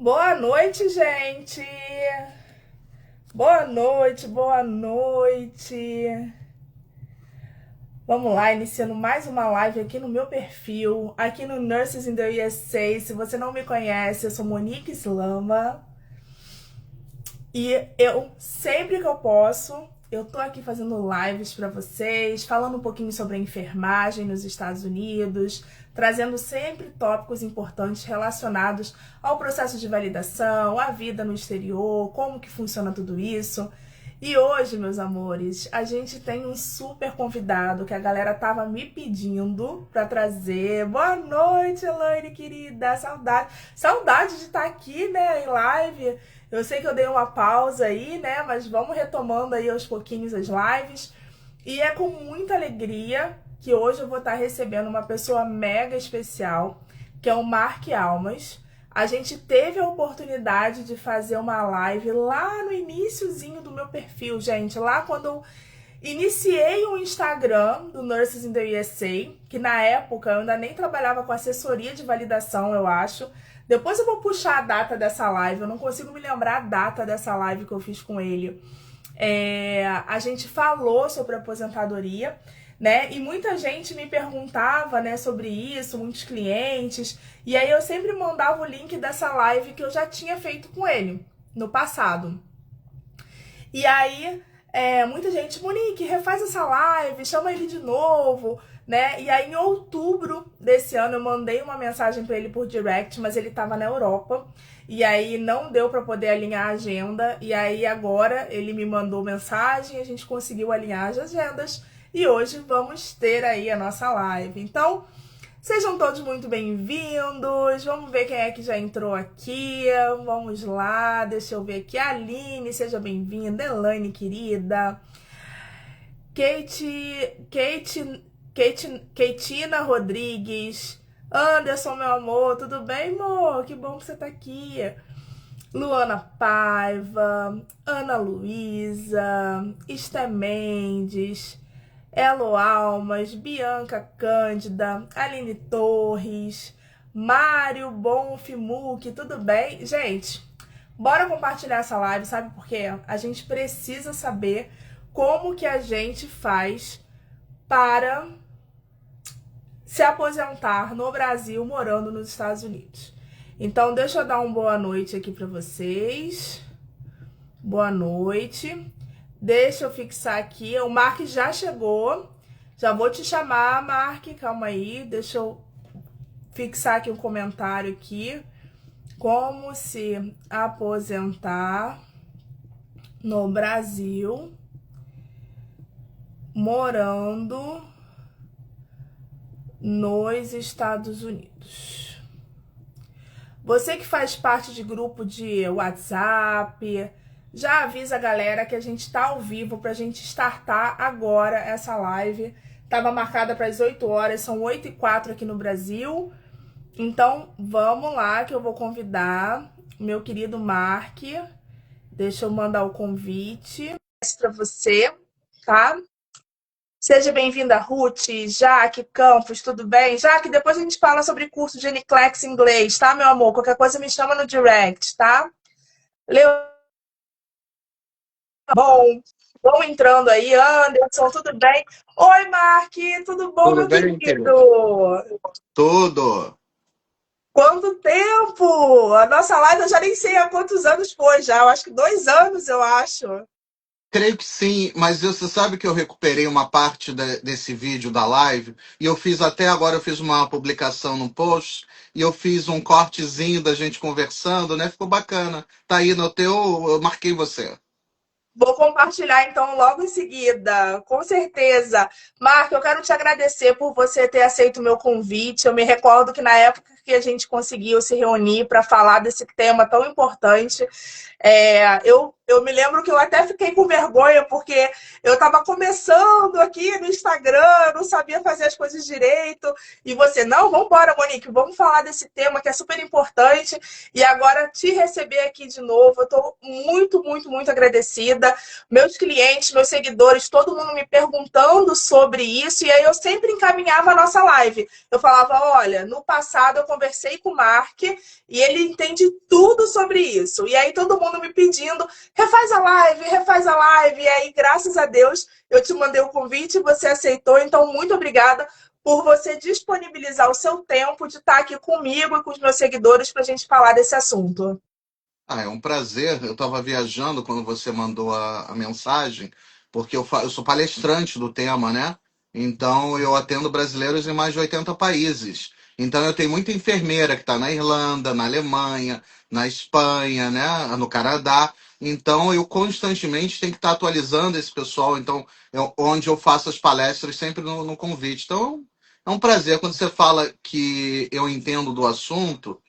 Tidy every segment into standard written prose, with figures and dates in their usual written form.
Boa noite, gente! Boa noite, boa noite! Vamos lá, iniciando mais uma live aqui no meu perfil, aqui no Nurses in the USA. Se você não me conhece, eu sou Monique Slama. E eu, sempre que eu posso, eu tô aqui fazendo lives para vocês, falando um pouquinho sobre a enfermagem nos Estados Unidos, trazendo sempre tópicos importantes relacionados ao processo de validação, à vida no exterior, como que funciona tudo isso. E hoje, meus amores, a gente tem um super convidado que a galera tava me pedindo para trazer. Boa noite, Elaine, querida. Saudade de estar aqui, né, em live. Eu sei que eu dei uma pausa aí, né, mas vamos retomando aí aos pouquinhos as lives. E é com muita alegria que hoje eu vou estar recebendo uma pessoa mega especial, que é o Mark Almas. A gente teve a oportunidade de fazer uma live lá no iniciozinho do meu perfil, gente. Lá quando eu iniciei o Instagram do Nurses in the USA, que na época eu ainda nem trabalhava com assessoria de validação, eu acho. Depois eu vou puxar a data dessa live, eu não consigo me lembrar a data dessa live que eu fiz com ele. A gente falou sobre aposentadoria, né? E muita gente me perguntava, né, sobre isso, muitos clientes. E aí eu sempre mandava o link dessa live que eu já tinha feito com ele no passado. E aí muita gente, Monique, refaz essa live, chama ele de novo, né? E aí em outubro desse ano eu mandei uma mensagem para ele por direct, mas ele estava na Europa. E aí não deu para poder alinhar a agenda. E aí agora ele me mandou mensagem, a gente conseguiu alinhar as agendas. E hoje vamos ter aí a nossa live. Então, sejam todos muito bem-vindos. Vamos ver quem é que já entrou aqui. Vamos lá, deixa eu ver aqui. Aline, seja bem-vinda. Elaine, querida. Keitina Rodrigues. Anderson, meu amor, tudo bem, amor? Que bom que você tá aqui. Luana Paiva, Ana Luísa, Esté Mendes, Elo Almas, Bianca Cândida, Aline Torres, Mário Bonfimuk, tudo bem? Gente, bora compartilhar essa live, sabe por quê? A gente precisa saber como que a gente faz para se aposentar no Brasil morando nos Estados Unidos. Então, deixa eu dar uma boa noite aqui para vocês. Boa noite. Deixa eu fixar aqui. O Mark já chegou. Já vou te chamar, Mark. Calma aí. Deixa eu fixar aqui um comentário aqui. Como se aposentar no Brasil morando nos Estados Unidos. Você que faz parte de grupo de WhatsApp, já avisa a galera que a gente tá ao vivo pra gente startar agora essa live. Tava marcada para as 8 horas, são 8h04 aqui no Brasil. Então, vamos lá que eu vou convidar meu querido Mark. Deixa eu mandar o convite para você, tá? Seja bem-vinda, Ruth, Jaque, Campos, tudo bem? Jaque, depois a gente fala sobre curso de NCLEX inglês, tá, meu amor? Qualquer coisa me chama no direct, tá? Leo, bom, vão entrando aí, Anderson, tudo bem? Oi, Mark, tudo bom, Tudo meu bem, querido? querido? Tudo. Quanto tempo! A nossa live eu já nem sei há quantos anos foi já, eu acho que 2 anos, eu acho. Creio que sim, mas você sabe que eu recuperei uma parte desse vídeo da live e eu fiz até agora, eu fiz uma publicação no post e eu fiz um cortezinho da gente conversando, né? Ficou bacana. Tá aí no teu, eu marquei você. Vou compartilhar então logo em seguida, com certeza. Marco, eu quero te agradecer por você ter aceito o meu convite. Eu me recordo que na época que a gente conseguiu se reunir para falar desse tema tão importante, eu me lembro que eu até fiquei com vergonha, porque eu estava começando aqui no Instagram, não sabia fazer as coisas direito, e você, não, vamos embora, Monique, vamos falar desse tema que é super importante, e agora te receber aqui de novo, eu estou muito, muito, muito agradecida. Meus clientes, meus seguidores, todo mundo me perguntando sobre isso, e aí eu sempre encaminhava a nossa live. Eu falava, olha, no passado eu conversei com o Mark e ele entende tudo sobre isso. E aí todo mundo me pedindo, refaz a live. E aí, graças a Deus, eu te mandei o convite e você aceitou. Então, muito obrigada por você disponibilizar o seu tempo de estar aqui comigo e com os meus seguidores para a gente falar desse assunto. Ah, é um prazer. Eu estava viajando quando você mandou a mensagem, porque eu sou palestrante do tema, né? Então eu atendo brasileiros em mais de 80 países. Então eu tenho muita enfermeira que está na Irlanda, na Alemanha, na Espanha, né? No Canadá. Então eu constantemente tenho que estar atualizando esse pessoal. Então, onde eu faço as palestras sempre no convite. Então é um prazer. Quando você fala que eu entendo do assunto.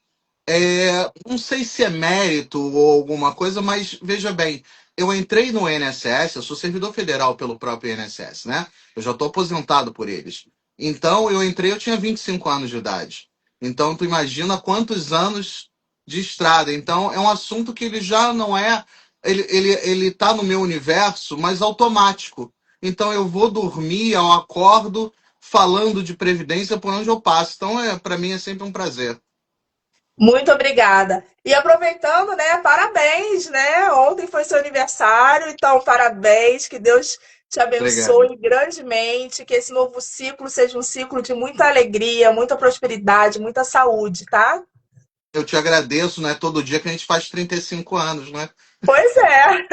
Não sei se é mérito ou alguma coisa, mas veja bem, eu entrei no INSS, eu sou servidor federal pelo próprio INSS, né? Eu já estou aposentado por eles. Então, eu tinha 25 anos de idade. Então, tu imagina quantos anos de estrada. Então, é um assunto que ele já não é. Ele tá no meu universo, mas automático. Então, eu vou dormir, eu acordo falando de previdência por onde eu passo. Então, para mim é sempre um prazer. Muito obrigada. E aproveitando, né, parabéns, né? Ontem foi seu aniversário, então parabéns, que Deus te Obrigado. abençoe grandemente, que esse novo ciclo seja um ciclo de muita alegria, muita prosperidade, muita saúde, tá? Eu te agradeço, né? Todo dia que a gente faz 35 anos, né? Pois é.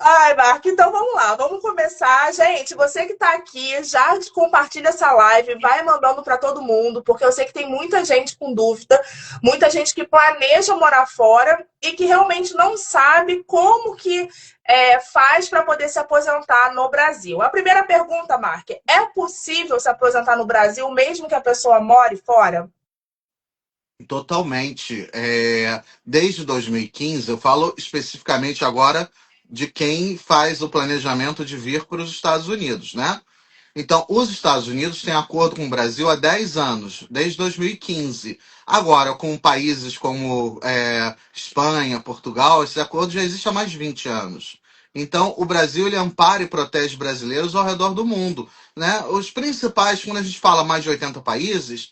Ai, Marco, então vamos lá, vamos começar. Gente, você que está aqui, já compartilha essa live, vai mandando para todo mundo, porque eu sei que tem muita gente com dúvida, muita gente que planeja morar fora e que realmente não sabe como que faz para poder se aposentar no Brasil. A primeira pergunta, Mark, é possível se aposentar no Brasil mesmo que a pessoa more fora? Totalmente. Desde 2015, eu falo especificamente agora de quem faz o planejamento de vir para os Estados Unidos, né? Então, os Estados Unidos têm acordo com o Brasil há 10 anos, desde 2015. Agora, com países como Espanha, Portugal, esse acordo já existe há mais de 20 anos. Então, o Brasil ele ampara e protege brasileiros ao redor do mundo. Né? Os principais, quando a gente fala mais de 80 países,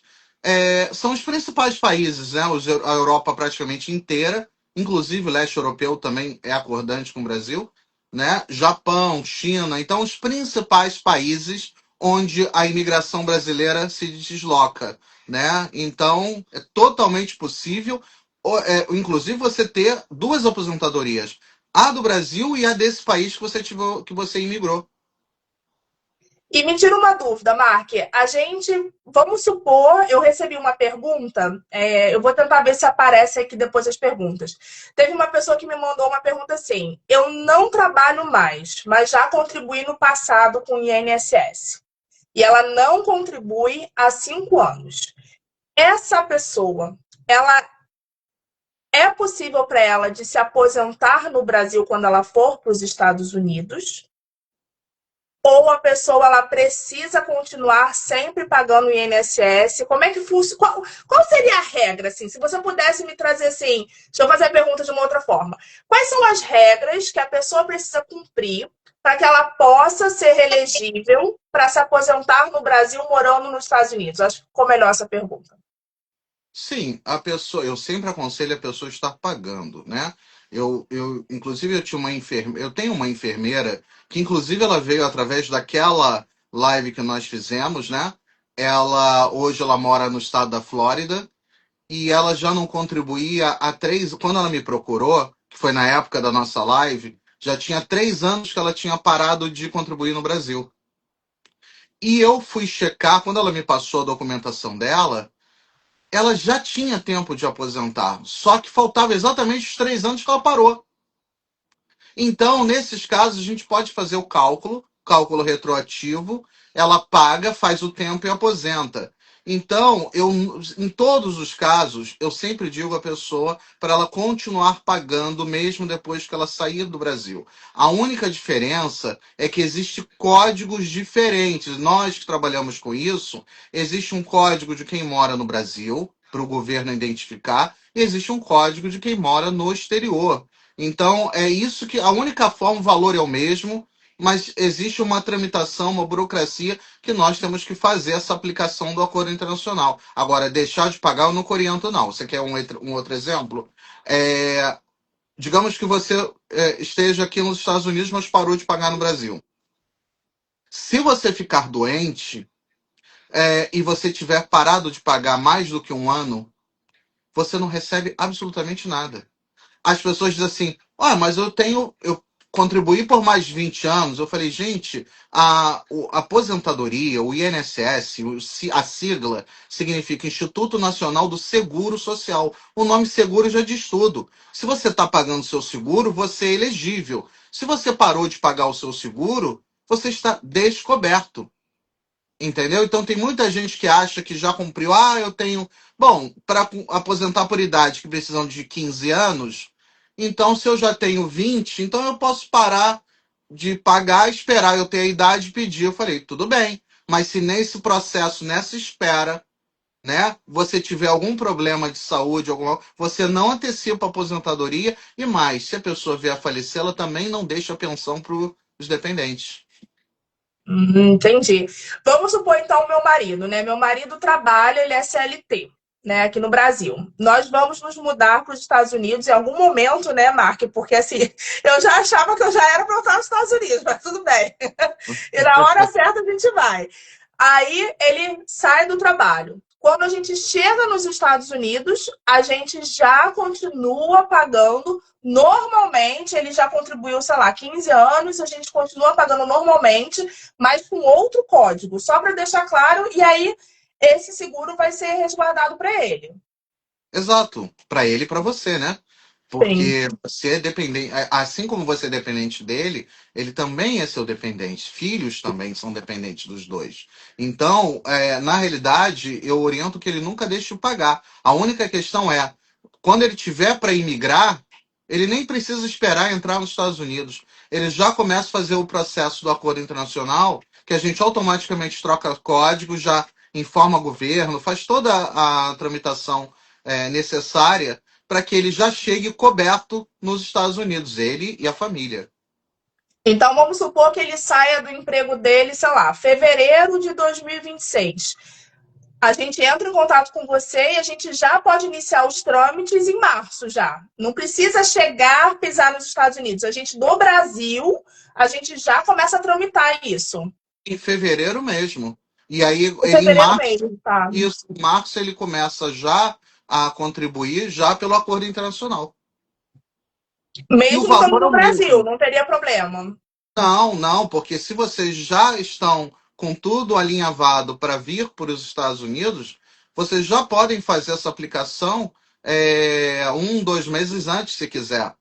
são os principais países, né? A Europa praticamente inteira, inclusive o leste europeu também é acordante com o Brasil, né? Japão, China, então os principais países onde a imigração brasileira se desloca, né? Então é totalmente possível, inclusive você ter duas aposentadorias, a do Brasil e a desse país que você imigrou. E me tira uma dúvida, Mark. Vamos supor, eu recebi uma pergunta, eu vou tentar ver se aparece aqui depois as perguntas. Teve uma pessoa que me mandou uma pergunta assim: eu não trabalho mais, mas já contribuí no passado com o INSS. E ela não contribui há 5 anos. Essa pessoa, ela é possível para ela de se aposentar no Brasil quando ela for para os Estados Unidos? Ou a pessoa ela precisa continuar sempre pagando o INSS? Como é que funciona? Qual seria a regra? Assim, se você pudesse me trazer assim, deixa eu fazer a pergunta de uma outra forma. Quais são as regras que a pessoa precisa cumprir para que ela possa ser elegível para se aposentar no Brasil morando nos Estados Unidos? Acho que ficou melhor essa pergunta. Sim, eu sempre aconselho a pessoa a estar pagando, né? Inclusive, eu tenho uma enfermeira que, inclusive, ela veio através daquela live que nós fizemos, né? Hoje, ela mora no estado da Flórida e ela já não contribuía há quando ela me procurou, que foi na época da nossa live, já tinha 3 anos que ela tinha parado de contribuir no Brasil. E eu fui checar, quando ela me passou a documentação dela, ela já tinha tempo de aposentar, só que faltava exatamente os 3 anos que ela parou. Então, nesses casos, a gente pode fazer o cálculo retroativo, ela paga, faz o tempo e aposenta. Então, em todos os casos, eu sempre digo à pessoa para ela continuar pagando mesmo depois que ela sair do Brasil. A única diferença é que existem códigos diferentes. Nós que trabalhamos com isso, existe um código de quem mora no Brasil, para o governo identificar, e existe um código de quem mora no exterior. Então, é isso que a única forma, o valor é o mesmo. mas existe uma tramitação, uma burocracia que nós temos que fazer essa aplicação do acordo internacional. Agora, deixar de pagar eu não oriento, não. Você quer um outro exemplo? É, digamos que você esteja aqui nos Estados Unidos, mas parou de pagar no Brasil. Se você ficar doente e você tiver parado de pagar mais do que um ano, você não recebe absolutamente nada. As pessoas dizem assim, mas eu contribuí por mais de 20 anos. Eu falei, gente, a aposentadoria, o INSS, a sigla, significa Instituto Nacional do Seguro Social. O nome seguro já diz tudo. Se você está pagando seu seguro, você é elegível. Se você parou de pagar o seu seguro, você está descoberto. Entendeu? Então tem muita gente que acha que já cumpriu. Eu tenho. Bom, para aposentar por idade que precisam de 15 anos, então se eu já tenho 20, então eu posso parar de pagar, esperar eu ter a idade e pedir. Eu falei, tudo bem. Mas se nesse processo, nessa espera, né, você tiver algum problema de saúde, você não antecipa a aposentadoria e mais, se a pessoa vier a falecer, ela também não deixa a pensão para os dependentes. Entendi. Vamos supor, então, o meu marido, né? Meu marido trabalha, ele é CLT, né, aqui no Brasil. Nós vamos nos mudar para os Estados Unidos em algum momento, né, Mark? Porque, assim, eu já achava que eu já era para eu estar nos Estados Unidos, mas tudo bem. E na hora certa a gente vai. Aí ele sai do trabalho. Quando a gente chega nos Estados Unidos, a gente já continua pagando normalmente. Ele já contribuiu, sei lá, 15 anos, a gente continua pagando normalmente, mas com outro código, só para deixar claro. E aí esse seguro vai ser resguardado para ele. Exato, para ele e para você, né? Sim. Porque você é dependente, assim como você é dependente dele, ele também é seu dependente. Filhos também são dependentes dos dois. Então, na realidade, eu oriento que ele nunca deixe de pagar. A única questão é, quando ele tiver para imigrar, ele nem precisa esperar entrar nos Estados Unidos. Ele já começa a fazer o processo do acordo internacional, que a gente automaticamente troca código, já informa o governo, faz toda a tramitação necessária para que ele já chegue coberto nos Estados Unidos, ele e a família. Então, vamos supor que ele saia do emprego dele, sei lá, fevereiro de 2026. A gente entra em contato com você e a gente já pode iniciar os trâmites em março já. Não precisa chegar, pisar nos Estados Unidos. A gente, do Brasil, a gente já começa a tramitar isso. Em fevereiro mesmo. E aí, Em ele em fevereiro março, mesmo, tá? isso, em março ele começa já a contribuir já pelo acordo internacional. E o Mesmo estando valor é no o Brasil, mesmo. não teria problema. Não, não, porque se vocês já estão com tudo alinhavado para vir para os Estados Unidos, vocês já podem fazer essa aplicação 1, 2 meses antes, se quiser.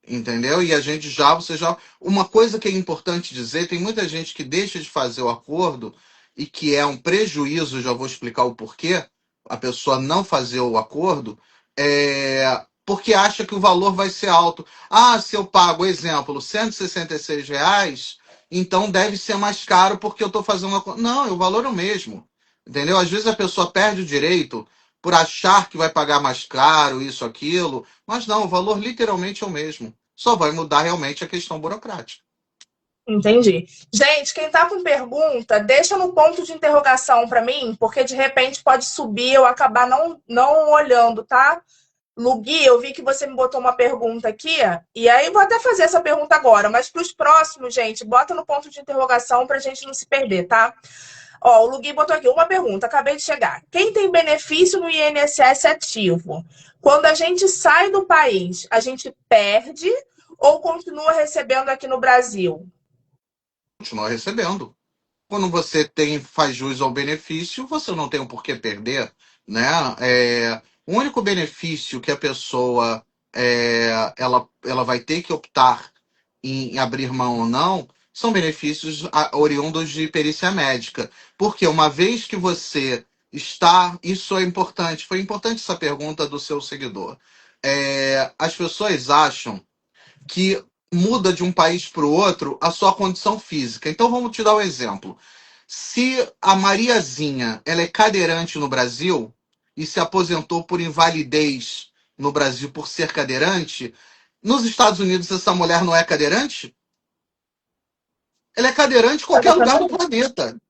Entendeu? E a gente já, você já. Uma coisa que é importante dizer, tem muita gente que deixa de fazer o acordo e que é um prejuízo, já vou explicar o porquê, a pessoa não fazer o acordo, porque acha que o valor vai ser alto. Se eu pago, exemplo, R$ 166, então deve ser mais caro porque eu estou fazendo uma. Não, o valor é o mesmo. Entendeu? Às vezes a pessoa perde o direito por achar que vai pagar mais caro, isso, aquilo, mas não, o valor literalmente é o mesmo. Só vai mudar realmente a questão burocrática. Entendi. Gente, quem tá com pergunta, deixa no ponto de interrogação para mim, porque de repente pode subir eu acabar não olhando, tá? Lugui, eu vi que você me botou uma pergunta aqui, e aí vou até fazer essa pergunta agora, mas para os próximos, gente, bota no ponto de interrogação para a gente não se perder, tá? Ó, o Lugui botou aqui uma pergunta, acabei de chegar. Quem tem benefício no INSS ativo? Quando a gente sai do país, a gente perde ou continua recebendo aqui no Brasil? Continua recebendo. Quando você faz jus ao benefício, você não tem o porquê perder, né? O único benefício que a pessoa ela vai ter que optar em abrir mão ou não são benefícios oriundos de perícia médica. Porque uma vez que você está. Isso é importante, foi importante essa pergunta do seu seguidor. As pessoas acham que muda de um país para o outro a sua condição física. Então vamos te dar um exemplo. Se a Mariazinha ela é cadeirante no Brasil e se aposentou por invalidez no Brasil por ser cadeirante, nos Estados Unidos essa mulher não é cadeirante? Ela é cadeirante em qualquer lugar do Exatamente. planeta.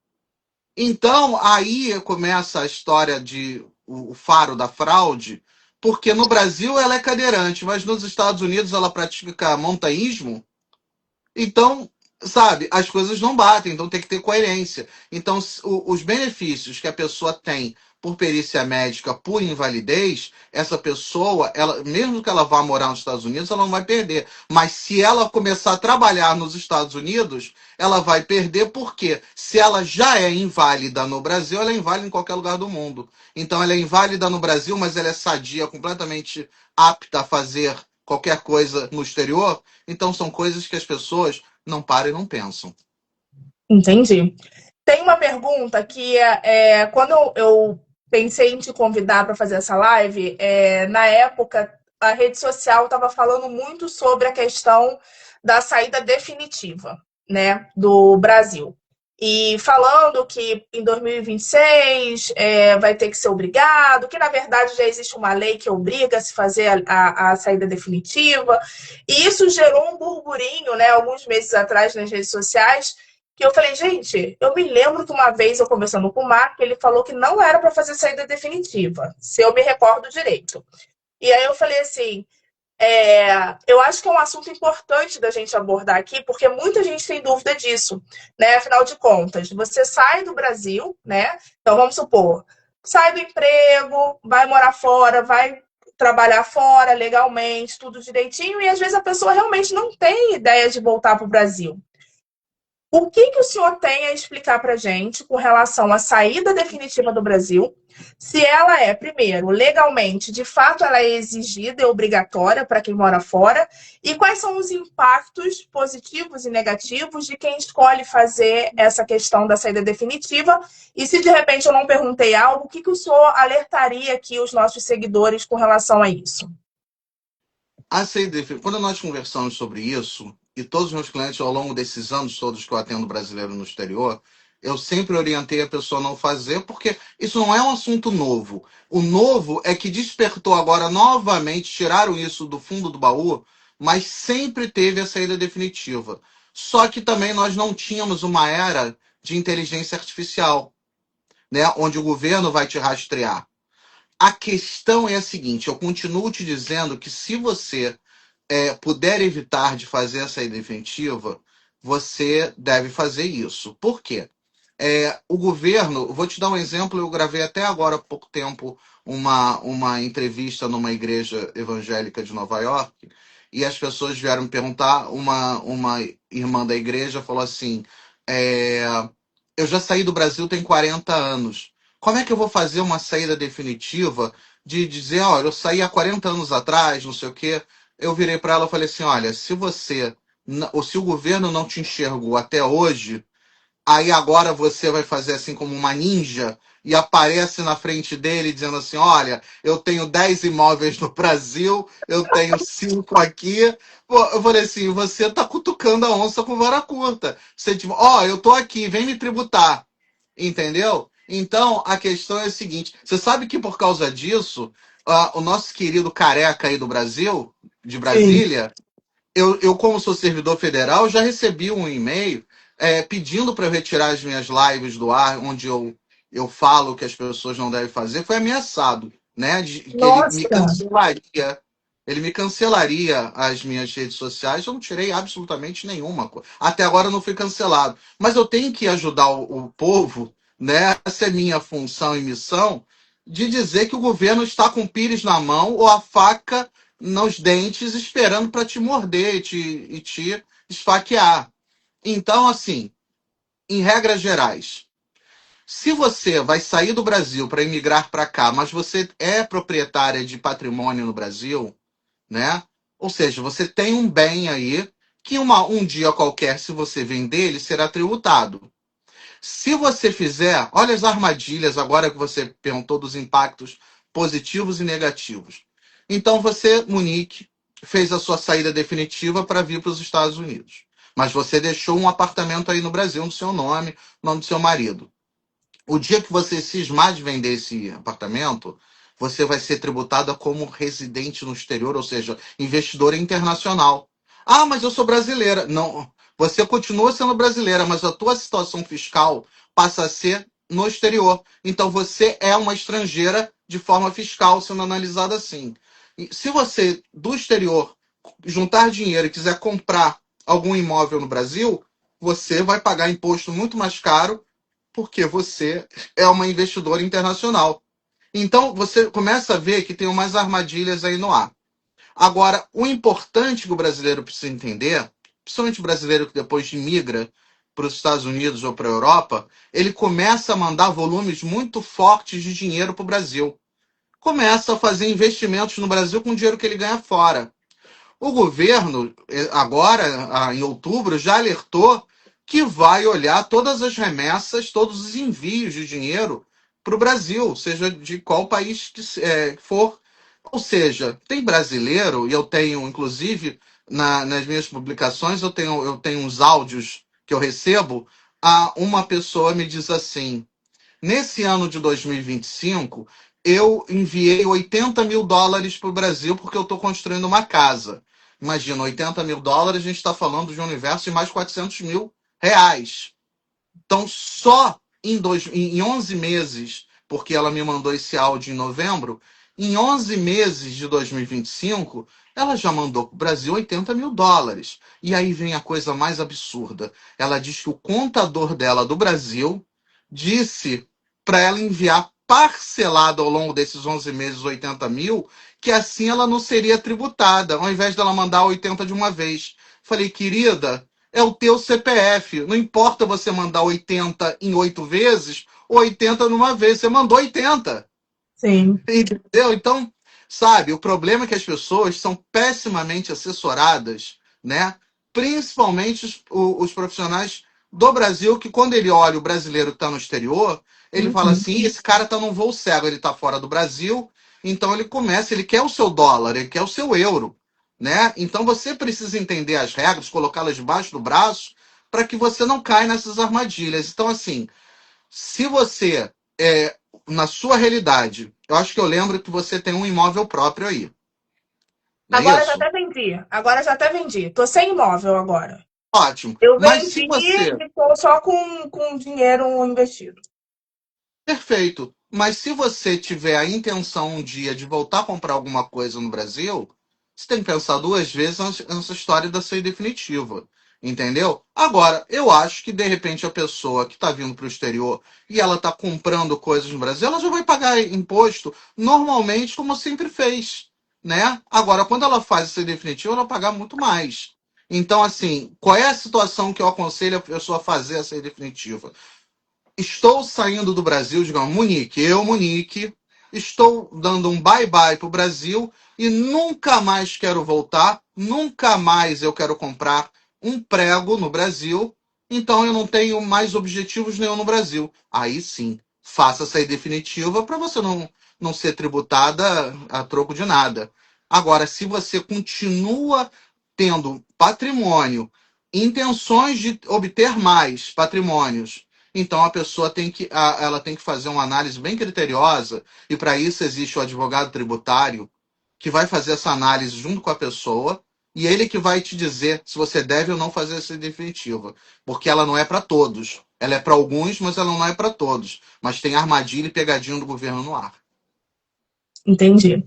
Então, aí começa a história de o faro da fraude, porque no Brasil ela é cadeirante, mas nos Estados Unidos ela pratica montanhismo. Então, sabe, as coisas não batem, então tem que ter coerência. Então, os benefícios que a pessoa tem por perícia médica, por invalidez, essa pessoa, ela, mesmo que ela vá morar nos Estados Unidos, ela não vai perder. Mas se ela começar a trabalhar nos Estados Unidos, ela vai perder porque se ela já é inválida no Brasil, ela é inválida em qualquer lugar do mundo. Então, ela é inválida no Brasil, mas ela é sadia, completamente apta a fazer qualquer coisa no exterior. Então são coisas que as pessoas não param e não pensam. Entendi. Tem uma pergunta que quando eu pensei em te convidar para fazer essa live, na época a rede social estava falando muito sobre a questão da saída definitiva, né, do Brasil. E falando que em 2026 vai ter que ser obrigado, que na verdade já existe uma lei que obriga a se fazer a saída definitiva. E isso gerou um burburinho, né, alguns meses atrás nas redes sociais, que eu falei, gente, eu me lembro que uma vez eu conversando com o Mark, ele falou que não era para fazer saída definitiva, se eu me recordo direito. E aí eu falei assim, eu acho que é um assunto importante da gente abordar aqui, porque muita gente tem dúvida disso, né? Afinal de contas, você sai do Brasil, né? Então vamos supor, sai do emprego, vai morar fora, vai trabalhar fora legalmente, tudo direitinho, e às vezes a pessoa realmente não tem ideia de voltar para o Brasil. O que que o senhor tem a explicar para a gente com relação à saída definitiva do Brasil? Se ela é, primeiro, legalmente, de fato, ela é exigida e obrigatória para quem mora fora, e quais são os impactos positivos e negativos de quem escolhe fazer essa questão da saída definitiva? E se de repente eu não perguntei algo, o que que o senhor alertaria aqui os nossos seguidores com relação a isso? A CIDF, quando nós conversamos sobre isso, e todos os meus clientes ao longo desses anos todos que eu atendo brasileiro no exterior, eu sempre orientei a pessoa a não fazer, porque isso não é um assunto novo. O novo é que despertou agora novamente, tiraram isso do fundo do baú, mas sempre teve a saída definitiva. Só que também nós não tínhamos uma era de inteligência artificial, né, onde o governo vai te rastrear. A questão é a seguinte: eu continuo te dizendo que se você puder evitar de fazer essa definitiva, você deve fazer isso. Por quê? O governo, vou te dar um exemplo, eu gravei até agora há pouco tempo uma entrevista numa igreja evangélica de Nova York, e as pessoas vieram me perguntar, uma irmã da igreja falou assim, é, eu já saí do Brasil tem 40 anos, como é que eu vou fazer uma saída definitiva de dizer, olha, eu saí há 40 anos atrás, não sei o quê. Eu virei para ela e falei assim, olha, se você, ou se o governo não te enxergou até hoje, aí agora você vai fazer assim como uma ninja e aparece na frente dele dizendo assim, olha, eu tenho 10 imóveis no Brasil, eu tenho 5 aqui. Pô, eu falei assim, você tá cutucando a onça com vara curta. Você tipo, ó, eu tô aqui, vem me tributar. Entendeu? Então, a questão é a seguinte, você sabe que por causa disso, o nosso querido careca aí do Brasil, de Sim. Brasília, eu, como sou servidor federal, já recebi um e-mail pedindo para eu retirar as minhas lives do ar, onde eu falo que as pessoas não devem fazer. Foi ameaçado, né? Que ele me Nossa, cancelaria. Ele me cancelaria as minhas redes sociais. Eu não tirei absolutamente nenhuma. Até agora eu não fui cancelado. Mas eu tenho que ajudar o povo, né? Essa é minha função e missão, de dizer que o governo está com o pires na mão ou a faca nos dentes esperando para te morder e te esfaquear. Então, assim, em regras gerais, se você vai sair do Brasil para emigrar para cá, mas você é proprietária de patrimônio no Brasil, né? Ou seja, você tem um bem aí que um dia qualquer, se você vender, ele será tributado. Se você fizer, olha as armadilhas agora que você perguntou dos impactos positivos e negativos. Então você, Munique, fez a sua saída definitiva para vir para os Estados Unidos. Mas você deixou um apartamento aí no Brasil no seu nome, no nome do seu marido. O dia que você cismar de vender esse apartamento, você vai ser tributada como residente no exterior, ou seja, investidora internacional. Ah, mas eu sou brasileira. Não, Você continua sendo brasileira, mas a tua situação fiscal passa a ser no exterior. Então você é uma estrangeira de forma fiscal, sendo analisada assim. E se você, do exterior, juntar dinheiro e quiser comprar algum imóvel no Brasil, você vai pagar imposto muito mais caro porque você é uma investidora internacional. Então você começa a ver que tem umas armadilhas aí no ar. Agora, o importante que o brasileiro precisa entender, principalmente o brasileiro que depois migra para os Estados Unidos ou para a Europa, ele começa a mandar volumes muito fortes de dinheiro para o Brasil. Começa a fazer investimentos no Brasil com o dinheiro que ele ganha fora. O governo, agora, em outubro, já alertou que vai olhar todas as remessas, todos os envios de dinheiro para o Brasil, seja de qual país que for. Ou seja, tem brasileiro, e eu tenho, inclusive, nas minhas publicações, eu tenho uns áudios que eu recebo, uma pessoa me diz assim: nesse ano de 2025, eu enviei US$ 80 mil para o Brasil porque eu estou construindo uma casa. Imagina, US$ 80 mil, a gente está falando de um universo de mais R$ 400 mil. Então, só em 11 meses, porque ela me mandou esse áudio em novembro, em 11 meses de 2025, ela já mandou para o Brasil US$ 80 mil. E aí vem a coisa mais absurda. Ela diz que o contador dela do Brasil disse para ela enviar parcelado ao longo desses 11 meses 80 mil, que assim ela não seria tributada, ao invés dela mandar 80 de uma vez. Falei, querida, é o teu CPF. Não importa você mandar 80 em 8 vezes ou 80 numa vez. Você mandou 80. Sim. Entendeu? Então, sabe, o problema é que as pessoas são pessimamente assessoradas, né? Principalmente os profissionais do Brasil, que quando ele olha o brasileiro que está no exterior, ele fala Uhum. assim, esse cara está num voo cego, ele está fora do Brasil, então ele quer o seu dólar, ele quer o seu euro, né? Então você precisa entender as regras, colocá-las debaixo do braço, para que você não caia nessas armadilhas. Então, assim, se você, na sua realidade, eu acho que eu lembro que você tem um imóvel próprio aí, não é Agora já isso? até vendi. Agora já até vendi. Tô sem imóvel agora. Ótimo. Eu Mas vendi se você. e tô só com dinheiro investido. Perfeito. Mas se você tiver a intenção um dia de voltar a comprar alguma coisa no Brasil, você tem que pensar duas vezes nessa história da saída definitiva. Entendeu? Agora, eu acho que de repente a pessoa que está vindo para o exterior e ela está comprando coisas no Brasil, ela já vai pagar imposto normalmente, como sempre fez. Né? Agora, quando ela faz a saída definitiva, ela vai pagar muito mais. Então, assim, qual é a situação que eu aconselho a pessoa a fazer a saída definitiva? Estou saindo do Brasil, digamos, Munique, estou dando um bye-bye para o Brasil e nunca mais quero voltar, nunca mais eu quero comprar um prego no Brasil, então eu não tenho mais objetivos nenhum no Brasil. Aí sim, faça essa aí definitiva para você não ser tributada a troco de nada. Agora, se você continua tendo patrimônio, intenções de obter mais patrimônios, então a pessoa ela tem que fazer uma análise bem criteriosa, e para isso existe o advogado tributário que vai fazer essa análise junto com a pessoa, e ele que vai te dizer se você deve ou não fazer essa definitiva, porque ela não é para todos. Ela é para alguns, mas ela não é para todos. Mas tem armadilha e pegadinha do governo no ar. Entendi.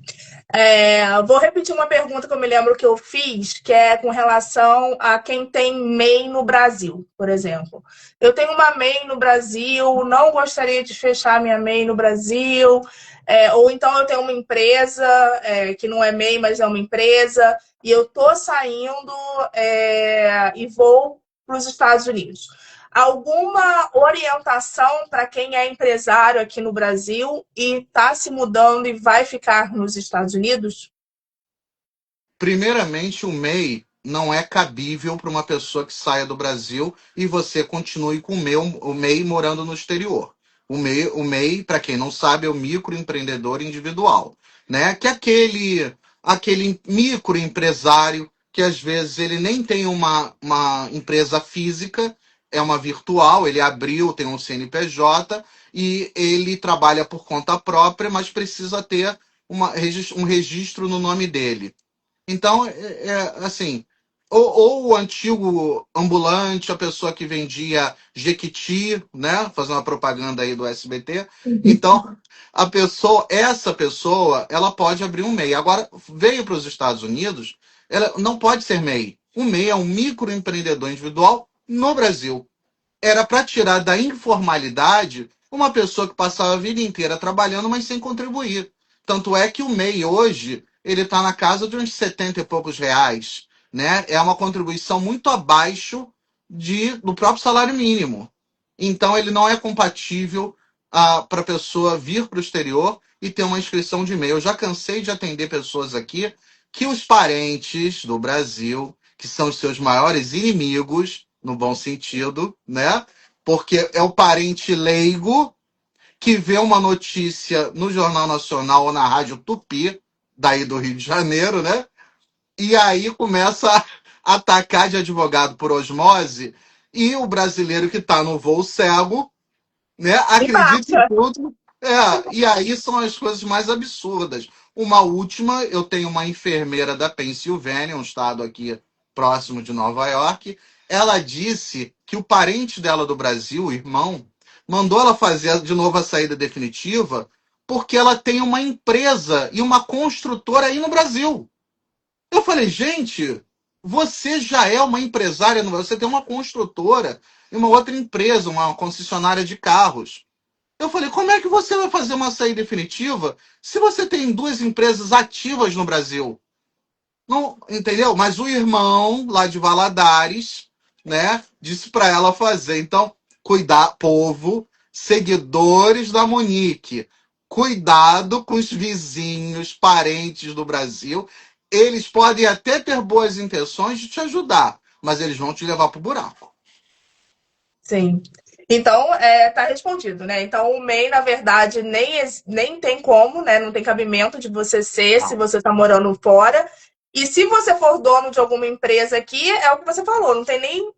Vou repetir uma pergunta que eu me lembro que eu fiz, que é com relação a quem tem MEI no Brasil, por exemplo. Eu tenho uma MEI no Brasil, não gostaria de fechar minha MEI no Brasil, ou então eu tenho uma empresa, que não é MEI, mas é uma empresa, e eu estou saindo, e vou para os Estados Unidos. Alguma orientação para quem é empresário aqui no Brasil e está se mudando e vai ficar nos Estados Unidos? Primeiramente, o MEI não é cabível para uma pessoa que saia do Brasil e você continue com o MEI morando no exterior. O MEI, para quem não sabe, é o microempreendedor individual, né? Que é aquele microempresário que às vezes ele nem tem uma empresa física, é uma virtual, ele abriu, tem um CNPJ e ele trabalha por conta própria, mas precisa ter um registro no nome dele. Então, assim, ou o antigo ambulante, a pessoa que vendia Jequiti, né? Fazendo uma propaganda aí do SBT. Então, essa pessoa, ela pode abrir um MEI. Agora, veio para os Estados Unidos, ela não pode ser MEI. O MEI é um microempreendedor individual no Brasil. Era para tirar da informalidade uma pessoa que passava a vida inteira trabalhando, mas sem contribuir. Tanto é que o MEI hoje ele está na casa de uns 70 e poucos reais, né? É uma contribuição muito abaixo do próprio salário mínimo. Então ele não é compatível para a pessoa vir para o exterior e ter uma inscrição de MEI. Eu já cansei de atender pessoas aqui que os parentes do Brasil, que são os seus maiores inimigos, no bom sentido, né? Porque é o parente leigo que vê uma notícia no Jornal Nacional ou na Rádio Tupi, daí do Rio de Janeiro, né? E aí começa a atacar de advogado por osmose, e o brasileiro que está no voo cego, né? E Acredita em marcha. tudo. E aí são as coisas mais absurdas. Uma última, eu tenho uma enfermeira da Pensilvânia, um estado aqui próximo de Nova York. Ela disse que o parente dela do Brasil, o irmão, mandou ela fazer de novo a saída definitiva porque ela tem uma empresa e uma construtora aí no Brasil. Eu falei, gente, você já é uma empresária, você tem uma construtora e uma outra empresa, uma concessionária de carros. Eu falei, como é que você vai fazer uma saída definitiva se você tem duas empresas ativas no Brasil? Não, entendeu? Mas o irmão lá de Valadares, né, disse para ela fazer. Então, cuidar, povo, seguidores da Monique, cuidado com os vizinhos, parentes do Brasil. Eles podem até ter boas intenções de te ajudar, mas eles vão te levar pro buraco. Sim. Então, tá respondido, né? Então, o MEI, na verdade, nem tem como, né? Não tem cabimento de você ser se Não. você está morando fora. E se você for dono de alguma empresa aqui, é o que você falou, não tem nem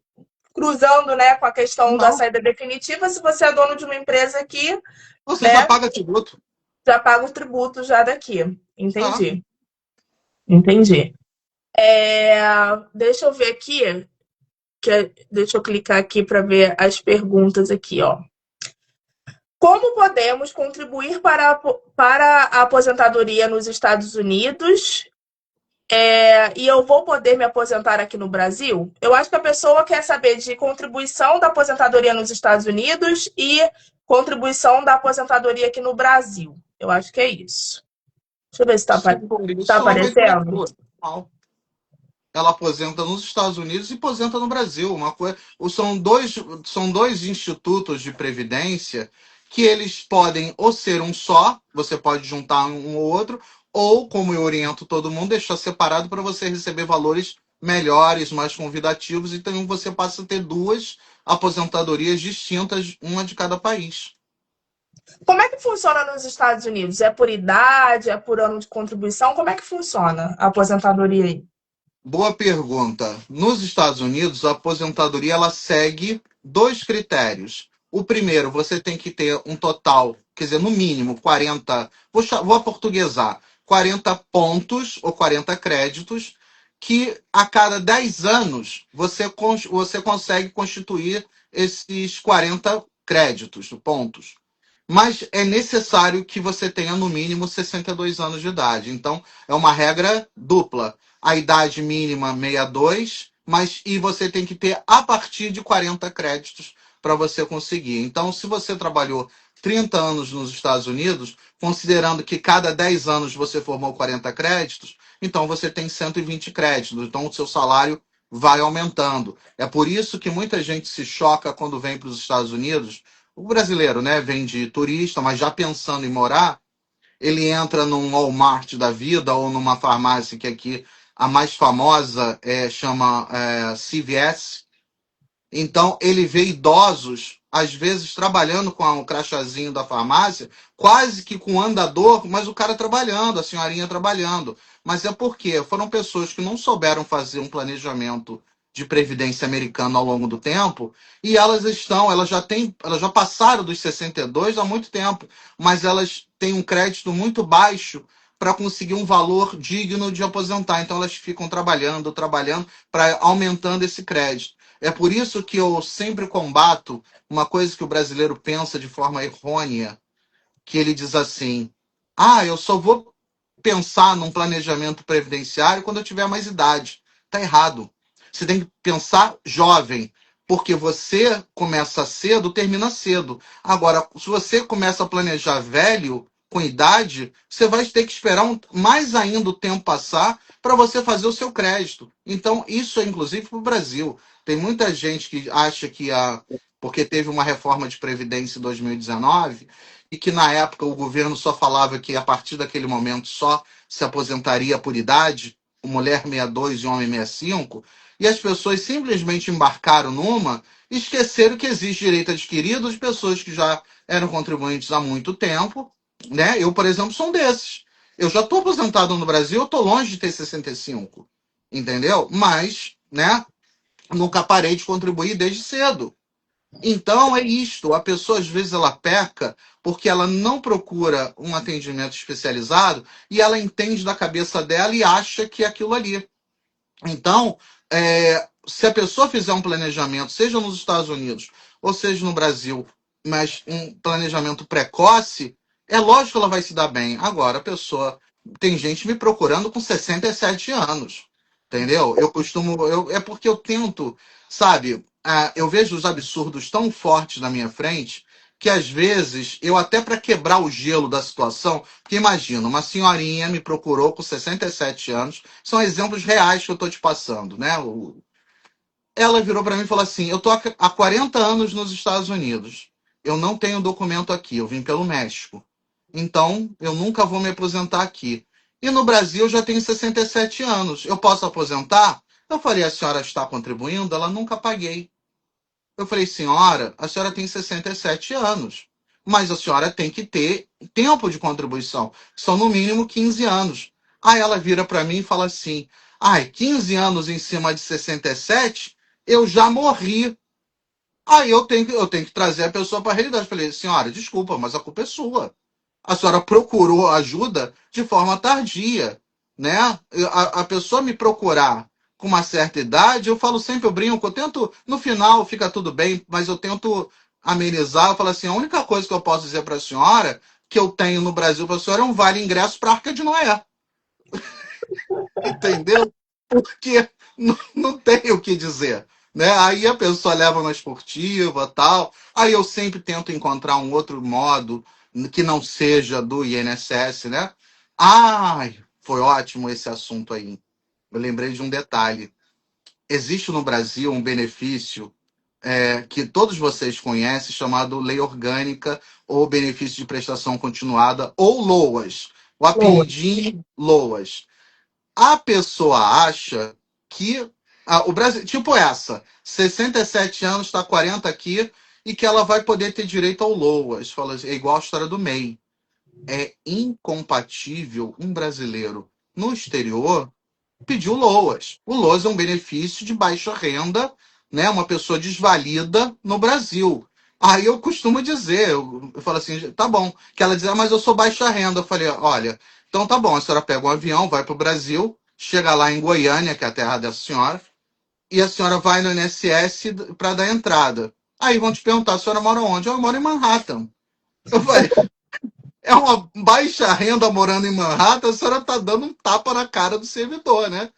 cruzando, né, com a questão da Não. saída definitiva. Se você é dono de uma empresa aqui, Você já né, paga tributo. já paga o tributo já daqui. Ah, Entendi. Entendi. Deixa eu ver aqui, deixa eu clicar aqui para ver as perguntas aqui, ó. Como podemos contribuir para a aposentadoria nos Estados Unidos? E eu vou poder me aposentar aqui no Brasil? Eu acho que a pessoa quer saber de contribuição da aposentadoria nos Estados Unidos e contribuição da aposentadoria aqui no Brasil. Eu acho que é isso. Deixa eu ver se se for tá isso, ela vai ter aparecendo. duas. Ela aposenta nos Estados Unidos e aposenta no Brasil. Uma coisa, são dois institutos de previdência que eles podem ou ser um só, você pode juntar um ou outro, ou, como eu oriento todo mundo, deixar separado para você receber valores melhores, mais convidativos, então você passa a ter duas aposentadorias distintas, uma de cada país. Como é que funciona nos Estados Unidos? É por idade? É por ano de contribuição? Como é que funciona a aposentadoria aí? Boa pergunta. Nos Estados Unidos, a aposentadoria ela segue dois critérios. O primeiro, você tem que ter um total, quer dizer, no mínimo 40, vou aportuguesar, 40 pontos ou 40 créditos, que a cada 10 anos você consegue constituir esses 40 créditos, pontos. Mas é necessário que você tenha no mínimo 62 anos de idade. Então, é uma regra dupla. A idade mínima 62, e você tem que ter a partir de 40 créditos para você conseguir. Então, se você trabalhou 30 anos nos Estados Unidos, considerando que cada 10 anos você formou 40 créditos, então você tem 120 créditos. Então, o seu salário vai aumentando. É por isso que muita gente se choca quando vem para os Estados Unidos. O brasileiro, né, vem de turista, mas já pensando em morar, ele entra num Walmart da vida ou numa farmácia que aqui a mais famosa chama CVS. Então, ele vê idosos, às vezes, trabalhando com o crachazinho da farmácia, quase que com andador, mas o cara trabalhando, a senhorinha trabalhando. Mas é porque foram pessoas que não souberam fazer um planejamento de previdência americana ao longo do tempo, e elas já passaram dos 62 há muito tempo, mas elas têm um crédito muito baixo para conseguir um valor digno de aposentar. Então elas ficam trabalhando, trabalhando, para aumentando esse crédito. É por isso que eu sempre combato uma coisa que o brasileiro pensa de forma errônea, que ele diz assim: ah, eu só vou pensar num planejamento previdenciário quando eu tiver mais idade. Tá errado. Você tem que pensar jovem, porque você começa cedo, termina cedo. Agora, se você começa a planejar velho, com idade, você vai ter que esperar mais ainda o tempo passar para você fazer o seu crédito. Então, isso é inclusive para o Brasil. Tem muita gente que acha que porque teve uma reforma de previdência em 2019 e que na época o governo só falava que a partir daquele momento só se aposentaria por idade, mulher 62 e homem 65, e as pessoas simplesmente embarcaram numa e esqueceram que existe direito adquirido de pessoas que já eram contribuintes há muito tempo, né? Eu, por exemplo, sou um desses. Eu já estou aposentado no Brasil, eu estou longe de ter 65, entendeu? Mas, né, nunca parei de contribuir desde cedo. Então é isto, a pessoa às vezes ela peca porque ela não procura um atendimento especializado e ela entende da cabeça dela e acha que é aquilo ali. Então, se a pessoa fizer um planejamento, seja nos Estados Unidos ou seja no Brasil, mas um planejamento precoce, é lógico que ela vai se dar bem. Agora, a pessoa. Tem gente me procurando com 67 anos. Entendeu? Eu costumo. É porque eu tento, sabe? Eu vejo os absurdos tão fortes na minha frente que às vezes eu até para quebrar o gelo da situação, porque imagina, uma senhorinha me procurou com 67 anos, são exemplos reais que eu estou te passando, né? Ela virou para mim e falou assim: eu estou há 40 anos nos Estados Unidos. Eu não tenho documento aqui, eu vim pelo México. Então, eu nunca vou me aposentar aqui. E no Brasil eu já tenho 67 anos. Eu posso aposentar? Eu falei: a senhora está contribuindo? Ela nunca paguei. Eu falei: senhora, a senhora tem 67 anos. Mas a senhora tem que ter tempo de contribuição. São no mínimo 15 anos. Aí ela vira para mim e fala assim: ai, 15 anos em cima de 67, eu já morri. Aí eu tenho que trazer a pessoa para a realidade. Eu falei: senhora, desculpa, mas a culpa é sua. A senhora procurou ajuda de forma tardia, né? A pessoa me procurar com uma certa idade, eu falo sempre, eu brinco, eu tento, no final fica tudo bem, mas eu tento amenizar, eu falo assim, a única coisa que eu posso dizer para a senhora, que eu tenho no Brasil para a senhora, é um vale ingresso para a Arca de Noé, entendeu? Porque não tem o que dizer. Né? Aí a pessoa leva na esportiva tal. Aí eu sempre tento encontrar um outro modo que não seja do INSS, né? Ai, foi ótimo esse assunto aí. Eu lembrei de um detalhe. Existe no Brasil um benefício que todos vocês conhecem, chamado Lei Orgânica ou Benefício de Prestação Continuada, ou LOAS. O Boa. apelidinho LOAS. A pessoa acha que o Brasil, tipo essa, 67 anos, está 40 aqui, e que ela vai poder ter direito ao LOAS. Fala assim, é igual a história do MEI. É incompatível um brasileiro no exterior pedir o LOAS. O LOAS é um benefício de baixa renda, né? Uma pessoa desvalida no Brasil. Aí eu costumo dizer, eu falo assim, tá bom. Que ela diz, mas eu sou baixa renda. Eu falei: olha, então tá bom, a senhora pega um avião, vai para o Brasil, chega lá em Goiânia, que é a terra dessa senhora, e a senhora vai no INSS para dar entrada. Aí vão te perguntar: a senhora mora onde? Eu moro em Manhattan. Eu falei: é uma baixa renda morando em Manhattan, a senhora tá dando um tapa na cara do servidor, né?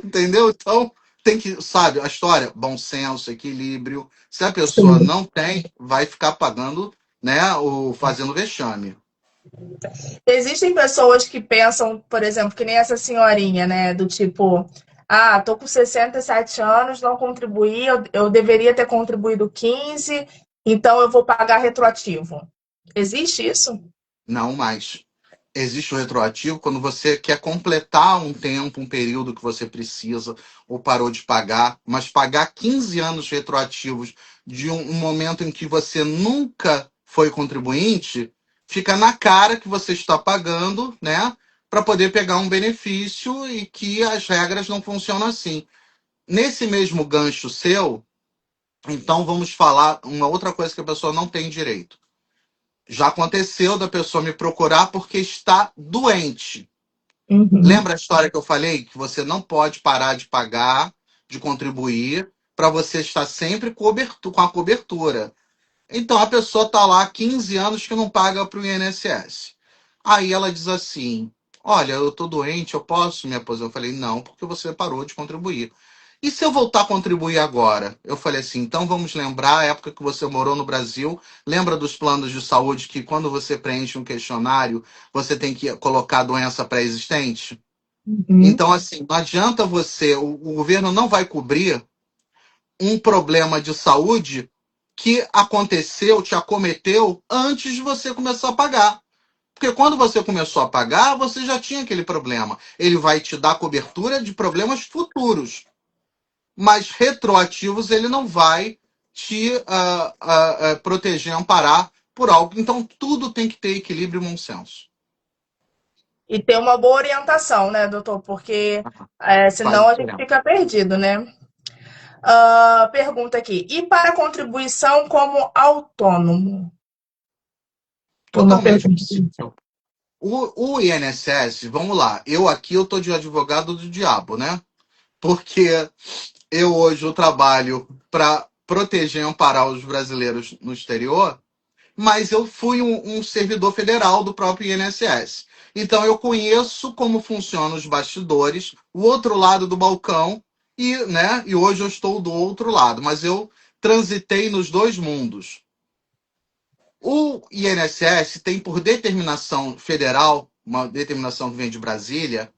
Entendeu? Então, tem que, sabe, a história, bom senso, equilíbrio. Se a pessoa Sim. não tem, vai ficar pagando, né, o fazendo vexame. Existem pessoas que pensam, por exemplo, que nem essa senhorinha, né? Do tipo, ah, tô com 67 anos, não contribuí, eu deveria ter contribuído 15, então eu vou pagar retroativo. Existe isso? Não mais. Existe o retroativo quando você quer completar um tempo, um período que você precisa ou parou de pagar, mas pagar 15 anos retroativos de um momento em que você nunca foi contribuinte, fica na cara que você está pagando, né, para poder pegar um benefício e que as regras não funcionam assim. Nesse mesmo gancho seu, então vamos falar uma outra coisa que a pessoa não tem direito. Já aconteceu da pessoa me procurar porque está doente. Uhum, Lembra a história que eu falei? Que você não pode parar de pagar, de contribuir, para você estar sempre com a cobertura. Então a pessoa está lá há 15 anos que não paga para o INSS. Aí ela diz assim: Olha, eu estou doente, eu posso me aposentar? Eu falei: Não, porque você parou de contribuir. E se eu voltar a contribuir agora? Eu falei assim: então vamos lembrar a época que você morou no Brasil. Lembra dos planos de saúde que quando você preenche um questionário, você tem que colocar doença pré-existente? uhum. Então, assim, não adianta você, o governo não vai cobrir um problema de saúde que aconteceu, te acometeu antes de você começar a pagar. Porque quando você começou a pagar, você já tinha aquele problema. Ele vai te dar cobertura de problemas futuros, mas retroativos ele não vai te proteger, amparar por algo. Então tudo tem que ter equilíbrio e bom senso. E ter uma boa orientação, né, doutor? Porque Faz senão a gente diferença. fica perdido, né? Pergunta aqui. E para contribuição como autônomo? Foi uma Totalmente pergunta. possível. O INSS, vamos lá, eu tô de advogado do diabo, né? Porque eu hoje eu trabalho para proteger e amparar os brasileiros no exterior, mas eu fui um servidor federal do próprio INSS. Então eu conheço como funcionam os bastidores, o outro lado do balcão, e hoje eu estou do outro lado, mas eu transitei nos dois mundos. O INSS tem por determinação federal, uma determinação que vem de Brasília,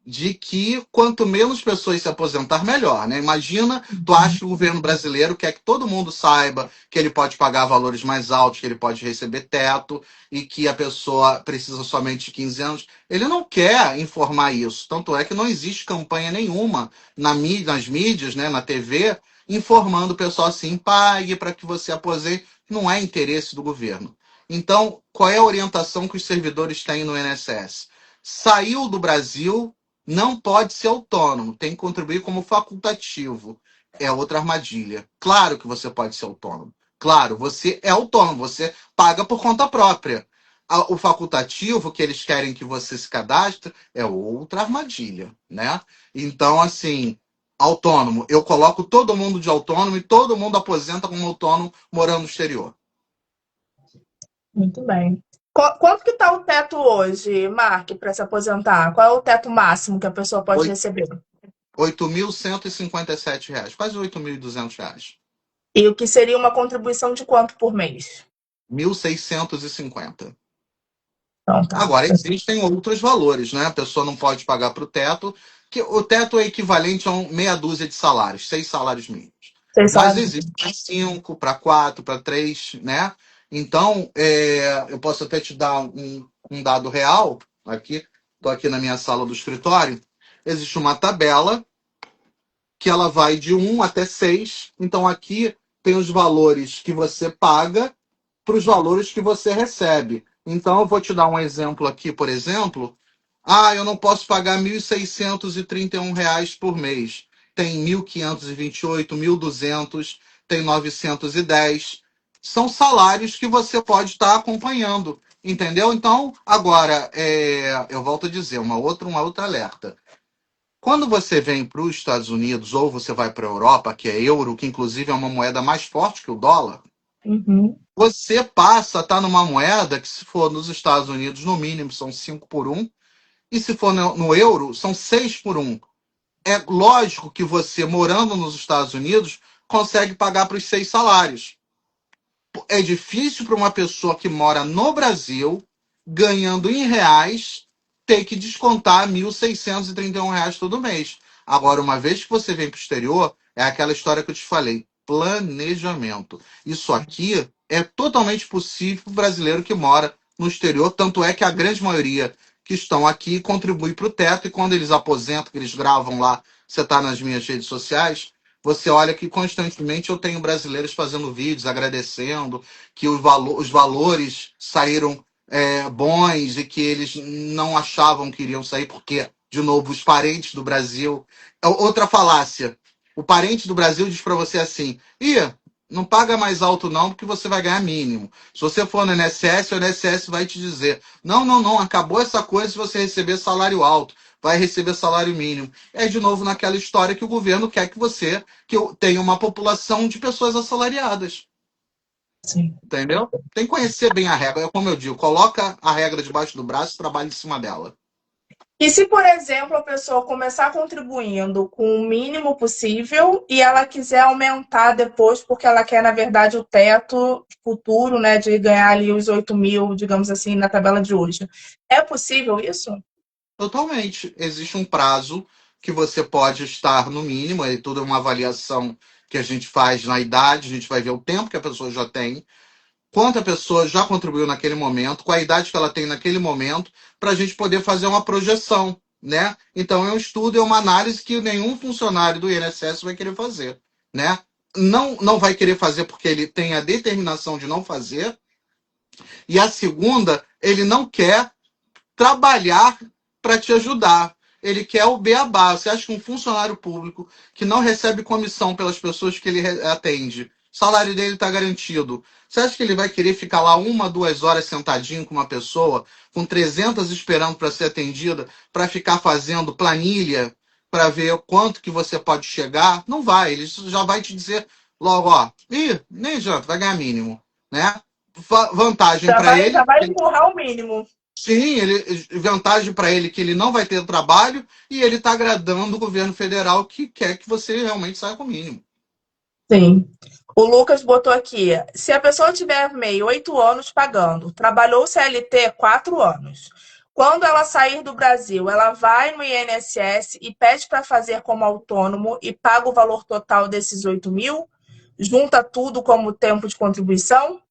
de que quanto menos pessoas se aposentar, melhor, né? Imagina, tu acha que o governo brasileiro quer que todo mundo saiba que ele pode pagar valores mais altos, que ele pode receber teto e que a pessoa precisa somente de 15 anos. Ele não quer informar isso. Tanto é que não existe campanha nenhuma nas mídias, né, na TV, informando o pessoal assim, pague para que você aposente. Não é interesse do governo. Então, qual é a orientação que os servidores têm no INSS? Saiu do Brasil, não pode ser autônomo, tem que contribuir como facultativo. É outra armadilha. Claro que você pode ser autônomo. Claro, você é autônomo, você paga por conta própria. O facultativo, que eles querem que você se cadastre, é outra armadilha, né? Então, assim, autônomo, eu coloco todo mundo de autônomo e todo mundo aposenta como autônomo morando no exterior. Muito bem. Quanto que está o teto hoje, Mark, para se aposentar? Qual é o teto máximo que a pessoa pode receber? R$ 8.157, quase R$ 8.200. E o que seria uma contribuição de quanto por mês? 1.650. Então, tá. Agora, existem outros valores, né? A pessoa não pode pagar para o teto, que o teto é equivalente a meia dúzia de salários, 6 salários mínimos. Seis Mas salários. existe para 5, para 4, para 3, né? Então, eu posso até te dar um dado real aqui. Estou aqui na minha sala do escritório. Existe uma tabela que ela vai de 1 até 6. Então, aqui tem os valores que você paga para os valores que você recebe. Então, eu vou te dar um exemplo aqui, por exemplo. Eu não posso pagar R$ 1.631 por mês. Tem 1.528, 1.200, tem 910. São salários que você pode estar acompanhando, entendeu? Então, agora, eu volto a dizer, uma outra alerta. Quando você vem para os Estados Unidos ou você vai para a Europa, que é euro, que inclusive é uma moeda mais forte que o dólar, Uhum. você passa a estar numa moeda que, se for nos Estados Unidos, no mínimo são 5 por um, e se for no euro, são 6 por um. É lógico que você, morando nos Estados Unidos, consegue pagar para os 6 salários. É difícil para uma pessoa que mora no Brasil, ganhando em reais, ter que descontar R$ 1.631 todo mês. Agora, uma vez que você vem para o exterior, é aquela história que eu te falei: planejamento. Isso aqui é totalmente possível para o brasileiro que mora no exterior, tanto é que a grande maioria que estão aqui contribui para o teto, e quando eles aposentam, que eles gravam lá, você está nas minhas redes sociais, você olha que constantemente eu tenho brasileiros fazendo vídeos agradecendo que os valores saíram bons e que eles não achavam que iriam sair, porque, de novo, os parentes do Brasil. Outra falácia. O parente do Brasil diz para você assim: Ih, não paga mais alto não, porque você vai ganhar mínimo. Se você for no INSS, o INSS vai te dizer, não, não, não, acabou essa coisa se você receber salário alto, vai receber salário mínimo. É de novo naquela história que o governo quer que eu tenha uma população de pessoas assalariadas. Sim. Entendeu? Tem que conhecer bem a regra. É como eu digo, coloca a regra debaixo do braço e trabalha em cima dela. E se, por exemplo, a pessoa começar contribuindo com o mínimo possível e ela quiser aumentar depois, porque ela quer, na verdade, o teto futuro, né, de ganhar ali os 8.000, digamos assim, na tabela de hoje. É possível isso? Totalmente. Existe um prazo que você pode estar no mínimo, e tudo é uma avaliação que a gente faz na idade, a gente vai ver o tempo que a pessoa já tem, quanto a pessoa já contribuiu naquele momento, qual a idade que ela tem naquele momento, para a gente poder fazer uma projeção, né? Então é um estudo, é uma análise que nenhum funcionário do INSS vai querer fazer, né? Não vai querer fazer porque ele tem a determinação de não fazer, e a segunda, ele não quer trabalhar para te ajudar. Ele quer o beabá. Você acha que um funcionário público que não recebe comissão pelas pessoas que ele atende, o salário dele está garantido. Você acha que ele vai querer ficar lá 1, 2 horas sentadinho com uma pessoa, com 300 esperando para ser atendida, para ficar fazendo planilha, para ver quanto que você pode chegar? Não vai. Ele já vai te dizer logo, ó, nem adianta, vai ganhar mínimo, né? Vantagem para Já ele. vai empurrar o mínimo. Sim, vantagem para ele que ele não vai ter trabalho e ele está agradando o governo federal que quer que você realmente saia com o mínimo. Sim. O Lucas botou aqui: se a pessoa tiver MEI 8 anos pagando, trabalhou CLT 4 anos. Quando ela sair do Brasil, ela vai no INSS e pede para fazer como autônomo e paga o valor total desses 8.000, junta tudo como tempo de contribuição?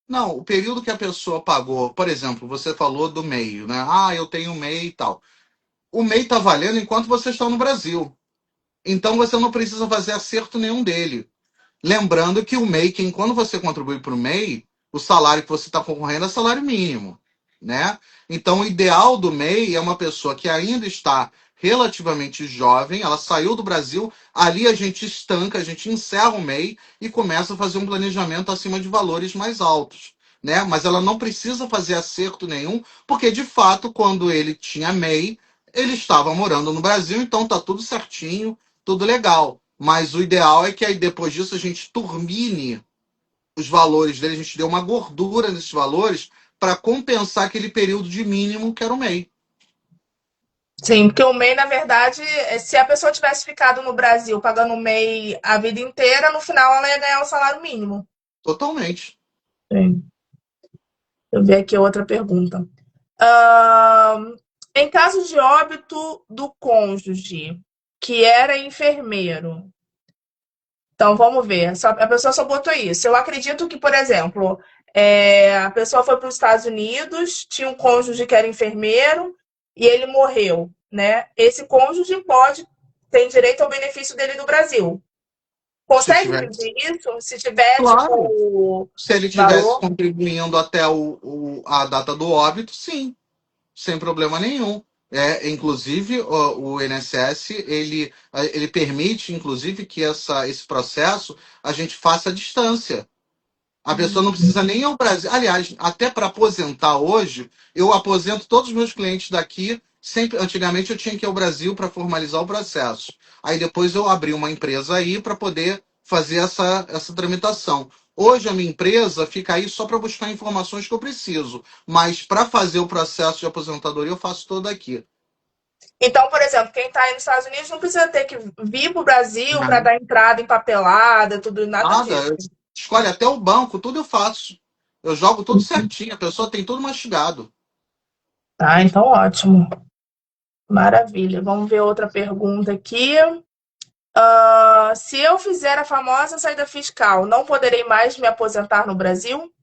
Não, o período que a pessoa pagou, por exemplo, você falou do MEI, né? Ah, eu tenho MEI e tal. O MEI está valendo enquanto você está no Brasil. Então você não precisa fazer acerto nenhum dele. Lembrando que o MEI, quando você contribui para o MEI, o salário que você está concorrendo é salário mínimo, né? Então, o ideal do MEI é uma pessoa que ainda está relativamente jovem, ela saiu do Brasil, ali a gente estanca, a gente encerra o MEI e começa a fazer um planejamento acima de valores mais altos, né? Mas ela não precisa fazer acerto nenhum, porque de fato, quando ele tinha MEI, ele estava morando no Brasil, então tá tudo certinho, tudo legal. Mas o ideal é que aí depois disso a gente turbine os valores dele, a gente dê uma gordura nesses valores para compensar aquele período de mínimo que era o MEI. Sim, porque o MEI, na verdade, se a pessoa tivesse ficado no Brasil pagando o MEI a vida inteira, no final ela ia ganhar o salário mínimo. Totalmente. Sim. Deixa eu ver aqui outra pergunta. Ahn, em caso de óbito do cônjuge, que era enfermeiro. Então, vamos ver. A pessoa só botou isso. Eu acredito que, por exemplo, a pessoa foi para os Estados Unidos, tinha um cônjuge que era enfermeiro e ele morreu, né? Esse cônjuge tem direito ao benefício dele do Brasil. Se Consegue tivesse. pedir isso? Se tiver, Claro. tipo, Se ele tivesse valor? contribuindo até a data do óbito, sim, sem problema nenhum. Inclusive, o INSS ele permite, inclusive, que esse processo a gente faça à distância. A pessoa não precisa nem ir ao Brasil. Aliás, até para aposentar hoje, eu aposento todos os meus clientes daqui. Sempre, antigamente eu tinha que ir ao Brasil para formalizar o processo. Aí depois eu abri uma empresa aí para poder fazer essa tramitação. Hoje a minha empresa fica aí só para buscar informações que eu preciso, mas para fazer o processo de aposentadoria eu faço todo aqui. Então, por exemplo, quem está aí nos Estados Unidos não precisa ter que vir para o Brasil para Nada. dar entrada em papelada, tudo, nada Nada. disso. Escolhe até o banco, tudo eu faço. Eu jogo tudo certinho, a pessoa tem tudo mastigado. Tá, então ótimo. Maravilha. Vamos ver outra pergunta aqui. Se eu fizer a famosa saída fiscal, não poderei mais me aposentar no Brasil?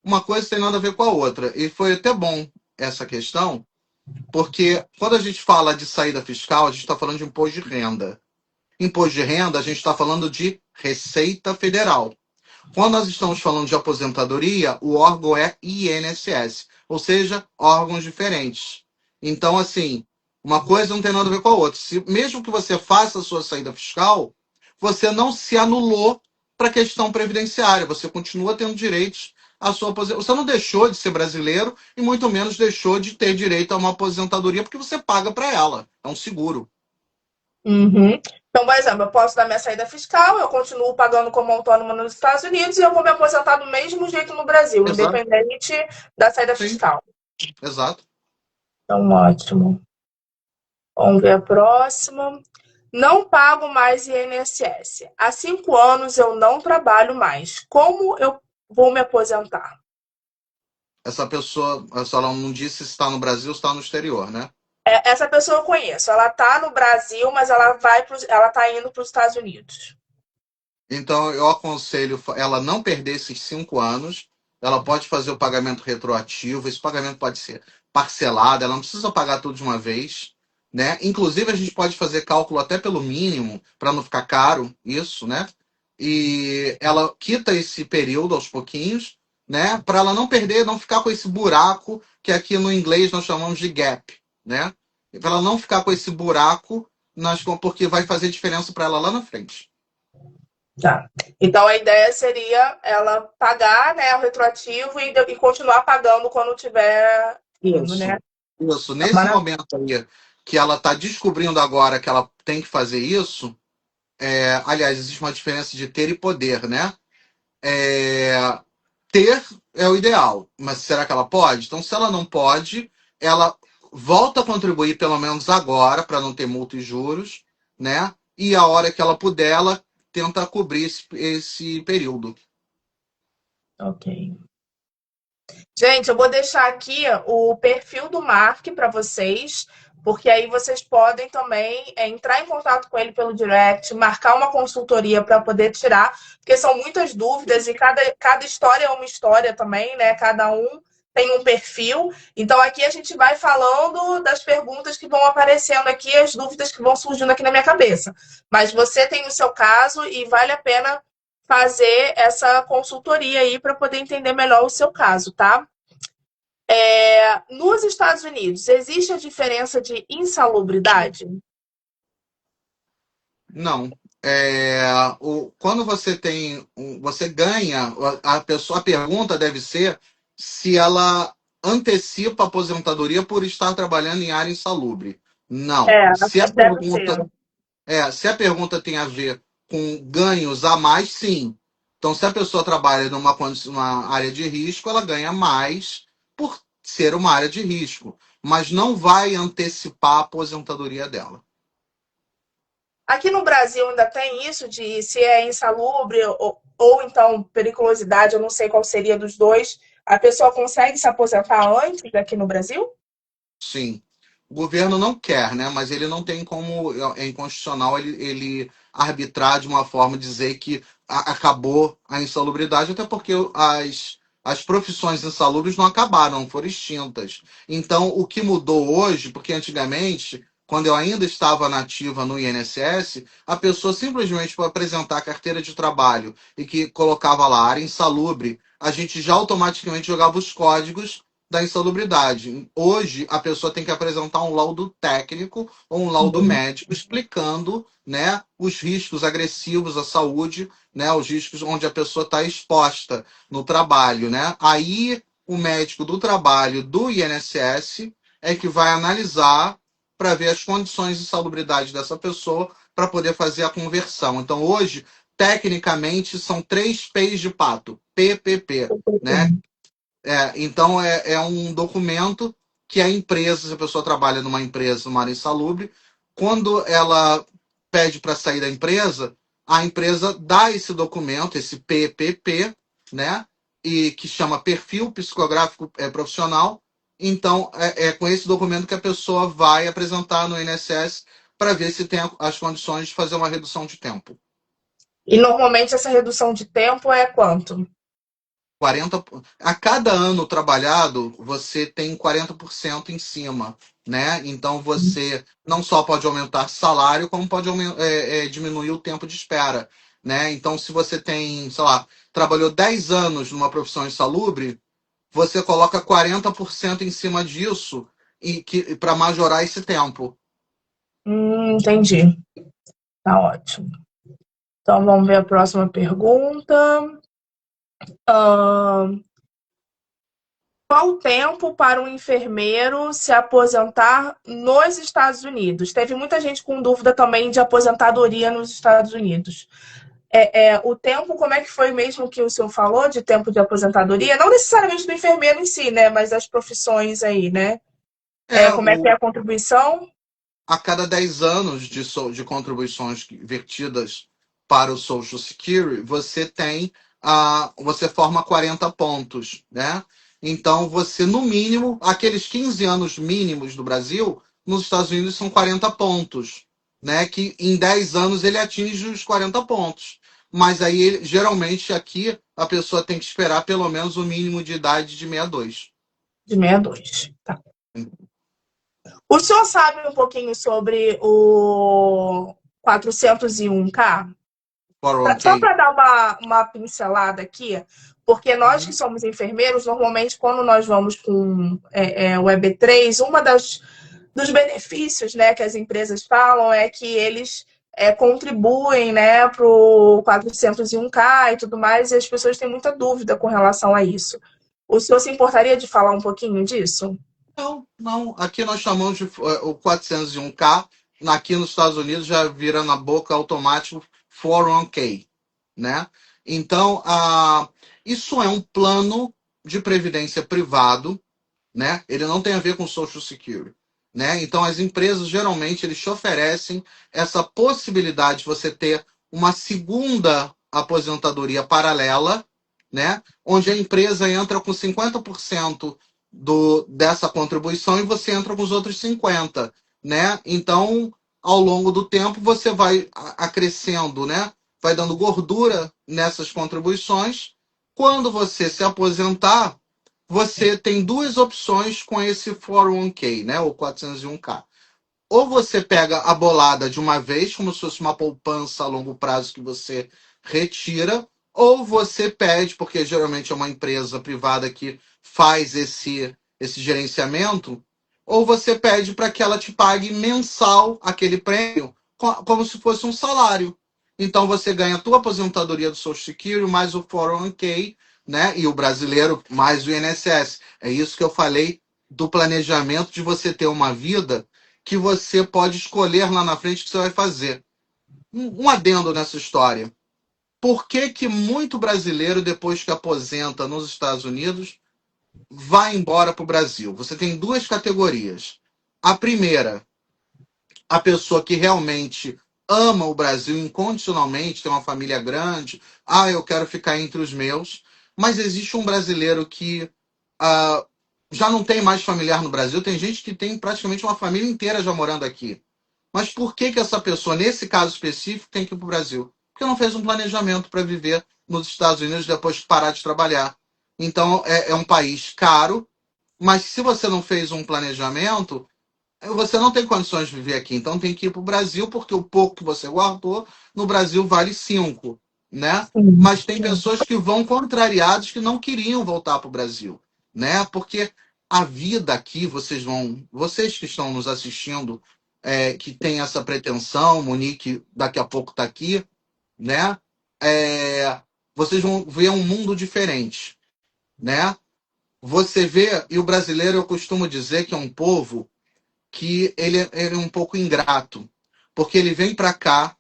Uma coisa tem nada a ver com a outra. E foi até bom essa questão, porque quando a gente fala de saída fiscal, a gente está falando de imposto de renda. Imposto de renda, a gente está falando de Receita Federal. Quando nós estamos falando de aposentadoria, o órgão é INSS, ou seja, órgãos diferentes. Então, assim, uma coisa não tem nada a ver com a outra. Mesmo que você faça a sua saída fiscal, você não se anulou para a questão previdenciária. Você continua tendo direitos à sua aposentadoria. Você não deixou de ser brasileiro e muito menos deixou de ter direito a uma aposentadoria porque você paga para ela. É um seguro. Uhum. Então, por exemplo, eu posso dar minha saída fiscal, eu continuo pagando como autônoma nos Estados Unidos e eu vou me aposentar do mesmo jeito no Brasil, Exato. independente da saída Sim, fiscal. exato. Então, ótimo. Vamos ver a próxima. Não pago mais INSS. Há 5 anos eu não trabalho mais. Como eu vou me aposentar? Essa pessoa, se ela não disse se está no Brasil ou está no exterior, né? Essa pessoa eu conheço. Ela está no Brasil, mas ela está indo para os Estados Unidos. Então, eu aconselho ela não perder esses 5 anos. Ela pode fazer o pagamento retroativo. Esse pagamento pode ser parcelado. Ela não precisa pagar tudo de uma vez, né? Inclusive, a gente pode fazer cálculo até pelo mínimo, para não ficar caro isso, né? E ela quita esse período aos pouquinhos, né? Para ela não perder, não ficar com esse buraco que aqui no inglês nós chamamos de gap, né? Para ela não ficar com esse buraco, porque vai fazer diferença para ela lá na frente. Tá. Então a ideia seria ela pagar, né, o retroativo e continuar pagando quando tiver indo, né? Isso. Isso. Então, Nesse momento aí que ela está descobrindo agora que ela tem que fazer isso, aliás, existe uma diferença de ter e poder, né? É, ter é o ideal, mas será que ela pode? Então, se ela não pode, ela volta a contribuir pelo menos agora, para não ter multa e juros, né? E a hora que ela puder, ela tenta cobrir esse período. ok. Gente, eu vou deixar aqui o perfil do Mark para vocês, porque aí vocês podem também entrar em contato com ele pelo direct, marcar uma consultoria para poder tirar, porque são muitas dúvidas e cada história é uma história também, né? Cada um tem um perfil. Então aqui a gente vai falando das perguntas que vão aparecendo aqui, as dúvidas que vão surgindo aqui na minha cabeça. Mas você tem o seu caso e vale a pena fazer essa consultoria aí para poder entender melhor o seu caso, tá? Nos Estados Unidos, existe a diferença de insalubridade? Não. Quando você você ganha, a pergunta deve ser se ela antecipa a aposentadoria por estar trabalhando em área insalubre. Não. Deve ser. Se a pergunta tem a ver com ganhos a mais, sim. Então, se a pessoa trabalha numa área de risco, ela ganha mais por ser uma área de risco, mas não vai antecipar a aposentadoria dela. Aqui no Brasil ainda tem isso de se é insalubre ou então periculosidade, eu não sei qual seria dos dois. A pessoa consegue se aposentar antes daqui no Brasil? Sim. O governo não quer, né? Mas ele não tem como, é inconstitucional ele arbitrar de uma forma dizer que acabou a insalubridade, até porque as profissões insalubres não acabaram, não foram extintas. Então, o que mudou hoje, porque antigamente, quando eu ainda estava nativa no INSS, a pessoa simplesmente para apresentar a carteira de trabalho e que colocava lá área insalubre, a gente já automaticamente jogava os códigos da insalubridade. Hoje, a pessoa tem que apresentar um laudo técnico ou um laudo médico explicando, né, os riscos agressivos à saúde, né, os riscos onde a pessoa está exposta no trabalho. Né? Aí, o médico do trabalho do INSS é que vai analisar para ver as condições de salubridade dessa pessoa para poder fazer a conversão. Então, hoje, tecnicamente, são 3 P's de pato, PPP, né? Então, é um documento que a empresa, se a pessoa trabalha numa empresa, numa área insalubre, quando ela pede para sair da empresa, a empresa dá esse documento, esse PPP, né? E que chama Perfil Psicográfico Profissional. Então, é com esse documento que a pessoa vai apresentar no INSS para ver se tem as condições de fazer uma redução de tempo. E normalmente essa redução de tempo é quanto? 40, a cada ano trabalhado, você tem 40% em cima, né? Então você não só pode aumentar salário, como pode diminuir o tempo de espera, né? Então, se você tem, sei lá, trabalhou 10 anos numa profissão insalubre, você coloca 40% em cima disso e para majorar esse tempo. Entendi. Tá ótimo. Então vamos ver a próxima pergunta. Ahn, Qual o tempo para um enfermeiro se aposentar nos Estados Unidos? Teve muita gente com dúvida também de aposentadoria nos Estados Unidos. O tempo, como é que foi mesmo que o senhor falou de tempo de aposentadoria? Não necessariamente do enfermeiro em si, né? Mas das profissões aí, né? É, Como é que é a contribuição? a cada 10 anos de contribuições vertidas para o Social Security, você forma 40 pontos, né? Então, você, no mínimo, aqueles 15 anos mínimos do Brasil, nos Estados Unidos são 40 pontos, né? Que em 10 anos ele atinge os 40 pontos. Mas aí, geralmente, aqui, a pessoa tem que esperar pelo menos o mínimo de idade de 62. De 62. Tá. O senhor sabe um pouquinho sobre o 401k? Só 401k. para dar uma pincelada aqui, porque nós que somos enfermeiros, normalmente, quando nós vamos com o EB3, dos benefícios, né, que as empresas falam é que eles contribuem, né, para o 401k e tudo mais, e as pessoas têm muita dúvida com relação a isso. O senhor se importaria de falar um pouquinho disso? Não, não. Aqui nós chamamos de o 401k. Aqui nos Estados Unidos já vira na boca automático 401k, né? Então, isso é um plano de previdência privado, né? Ele não tem a ver com Social Security, né? Então, as empresas geralmente eles te oferecem essa possibilidade de você ter uma segunda aposentadoria paralela, né? Onde a empresa entra com 50% dessa contribuição e você entra com os outros 50%, né? Então, ao longo do tempo, você vai acrescendo, né? Vai dando gordura nessas contribuições. Quando você se aposentar, você tem duas opções com esse 401k, né? O 401k. Ou você pega a bolada de uma vez, como se fosse uma poupança a longo prazo que você retira, ou você pede, porque geralmente é uma empresa privada que faz esse gerenciamento, ou você pede para que ela te pague mensal aquele prêmio, como se fosse um salário. Então você ganha a tua aposentadoria do Social Security mais o 401k, né? E o brasileiro mais o INSS. É isso que eu falei do planejamento de você ter uma vida que você pode escolher lá na frente o que você vai fazer. Um adendo nessa história. Por que, que muito brasileiro, depois que aposenta nos Estados Unidos, vai embora para o Brasil? Você tem duas categorias. A primeira, a pessoa que realmente ama o Brasil incondicionalmente, tem uma família grande, eu quero ficar entre os meus. Mas existe um brasileiro que ah, já não tem mais familiar no Brasil, tem gente que tem praticamente uma família inteira já morando aqui. Mas por que, que essa pessoa, nesse caso específico, tem que ir para o Brasil? Porque não fez um planejamento para viver nos Estados Unidos depois de parar de trabalhar. Então, é um país caro, mas se você não fez um planejamento, você não tem condições de viver aqui. Então, tem que ir para o Brasil, porque o pouco que você guardou no Brasil vale 5, né? Sim, Mas tem pessoas que vão contrariados que não queriam voltar para o Brasil, né? Porque a vida aqui, vocês que estão nos assistindo, que tem essa pretensão, Monique daqui a pouco está aqui, né? É, vocês vão ver um mundo diferente, né? Você vê, e o brasileiro eu costumo dizer que é um povo que ele é um pouco ingrato, porque ele vem para cá,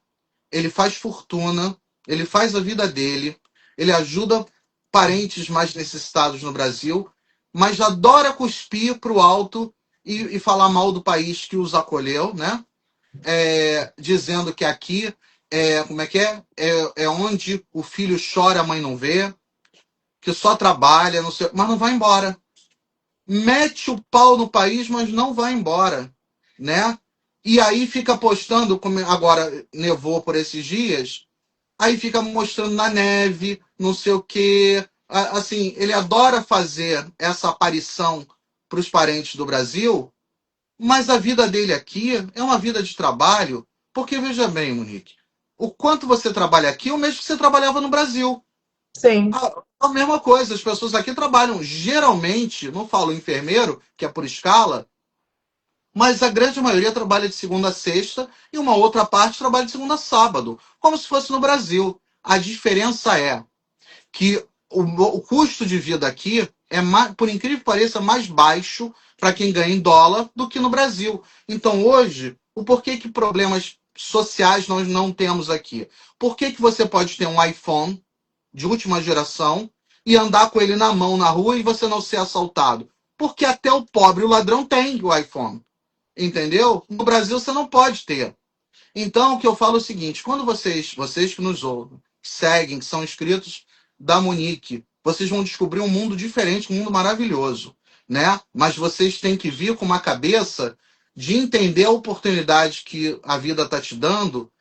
ele faz fortuna, ele faz a vida dele, ele ajuda parentes mais necessitados no Brasil, mas adora cuspir para o alto e falar mal do país que os acolheu, né? Dizendo que aqui como é que é? É onde o filho chora, a mãe não vê, que só trabalha, não sei, mas não vai embora. Mete o pau no país, mas não vai embora, né? E aí fica postando, como agora nevou por esses dias, aí fica mostrando na neve, não sei o quê. Assim, ele adora fazer essa aparição para os parentes do Brasil, mas a vida dele aqui é uma vida de trabalho, porque veja bem, Monique, o quanto você trabalha aqui é o mesmo que você trabalhava no Brasil. sim, A mesma coisa, as pessoas aqui trabalham geralmente, não falo enfermeiro, que é por escala, Mas a grande maioria trabalha de segunda a sexta e uma outra parte trabalha de segunda a sábado, como se fosse no Brasil. A diferença é que o custo de vida aqui é, mais, por incrível que pareça, mais baixo para quem ganha em dólar do que no Brasil. Então, hoje, o porquê que problemas sociais nós não temos aqui? Por que você pode ter um iPhone de última geração e andar com ele na mão na rua e você não ser assaltado? Porque até o pobre, o ladrão, tem o iPhone. Entendeu? No Brasil você não pode ter. Então, o que eu falo é o seguinte: quando vocês que nos ouvem, seguem, que são inscritos da Monique, vocês vão descobrir um mundo diferente, um mundo maravilhoso, né? Mas vocês têm que vir com uma cabeça de entender a oportunidade que a vida está te dando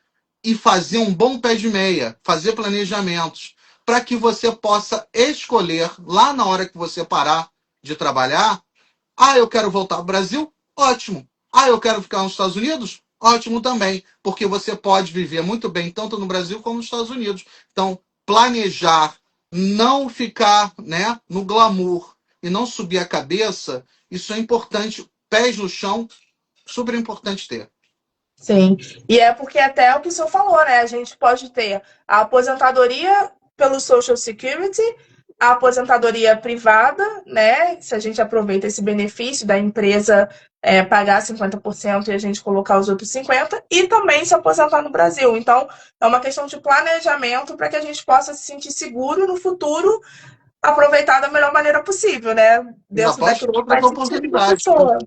e fazer um bom pé de meia, fazer planejamentos, para que você possa escolher, lá na hora que você parar de trabalhar, eu quero voltar para o Brasil? Ótimo. Eu quero ficar nos Estados Unidos? Ótimo também, porque você pode viver muito bem tanto no Brasil como nos Estados Unidos. Então, planejar, não ficar, né, no glamour e não subir a cabeça, isso é importante. Pés no chão, super importante ter. Sim, e é porque até o que o senhor falou, né? A gente pode ter a aposentadoria pelo Social Security, a aposentadoria privada, né? Se a gente aproveita esse benefício da empresa pagar 50% e a gente colocar os outros 50%, e também se aposentar no Brasil. Então, é uma questão de planejamento para que a gente possa se sentir seguro no futuro, aproveitar da melhor maneira possível, né? E Dentro após daquilo que outras faz sentido para a oportunidades. pessoa.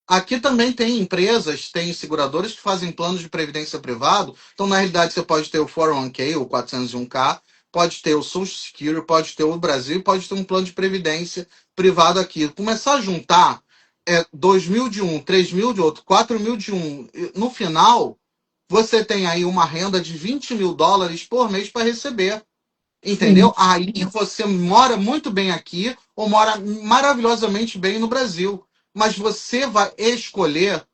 Aqui também tem empresas, tem seguradoras que fazem planos de previdência privado. Então, na realidade, você pode ter o 401k, o 401k, pode ter o Social Security, pode ter o Brasil, pode ter um plano de previdência privado aqui. Começar a juntar 2 mil de um, 3 mil de outro, 4 mil de um. No final, você tem aí uma renda de 20 mil dólares por mês para receber. Sim, Entendeu? Aí você mora muito bem aqui ou mora maravilhosamente bem no Brasil. Mas você vai escolher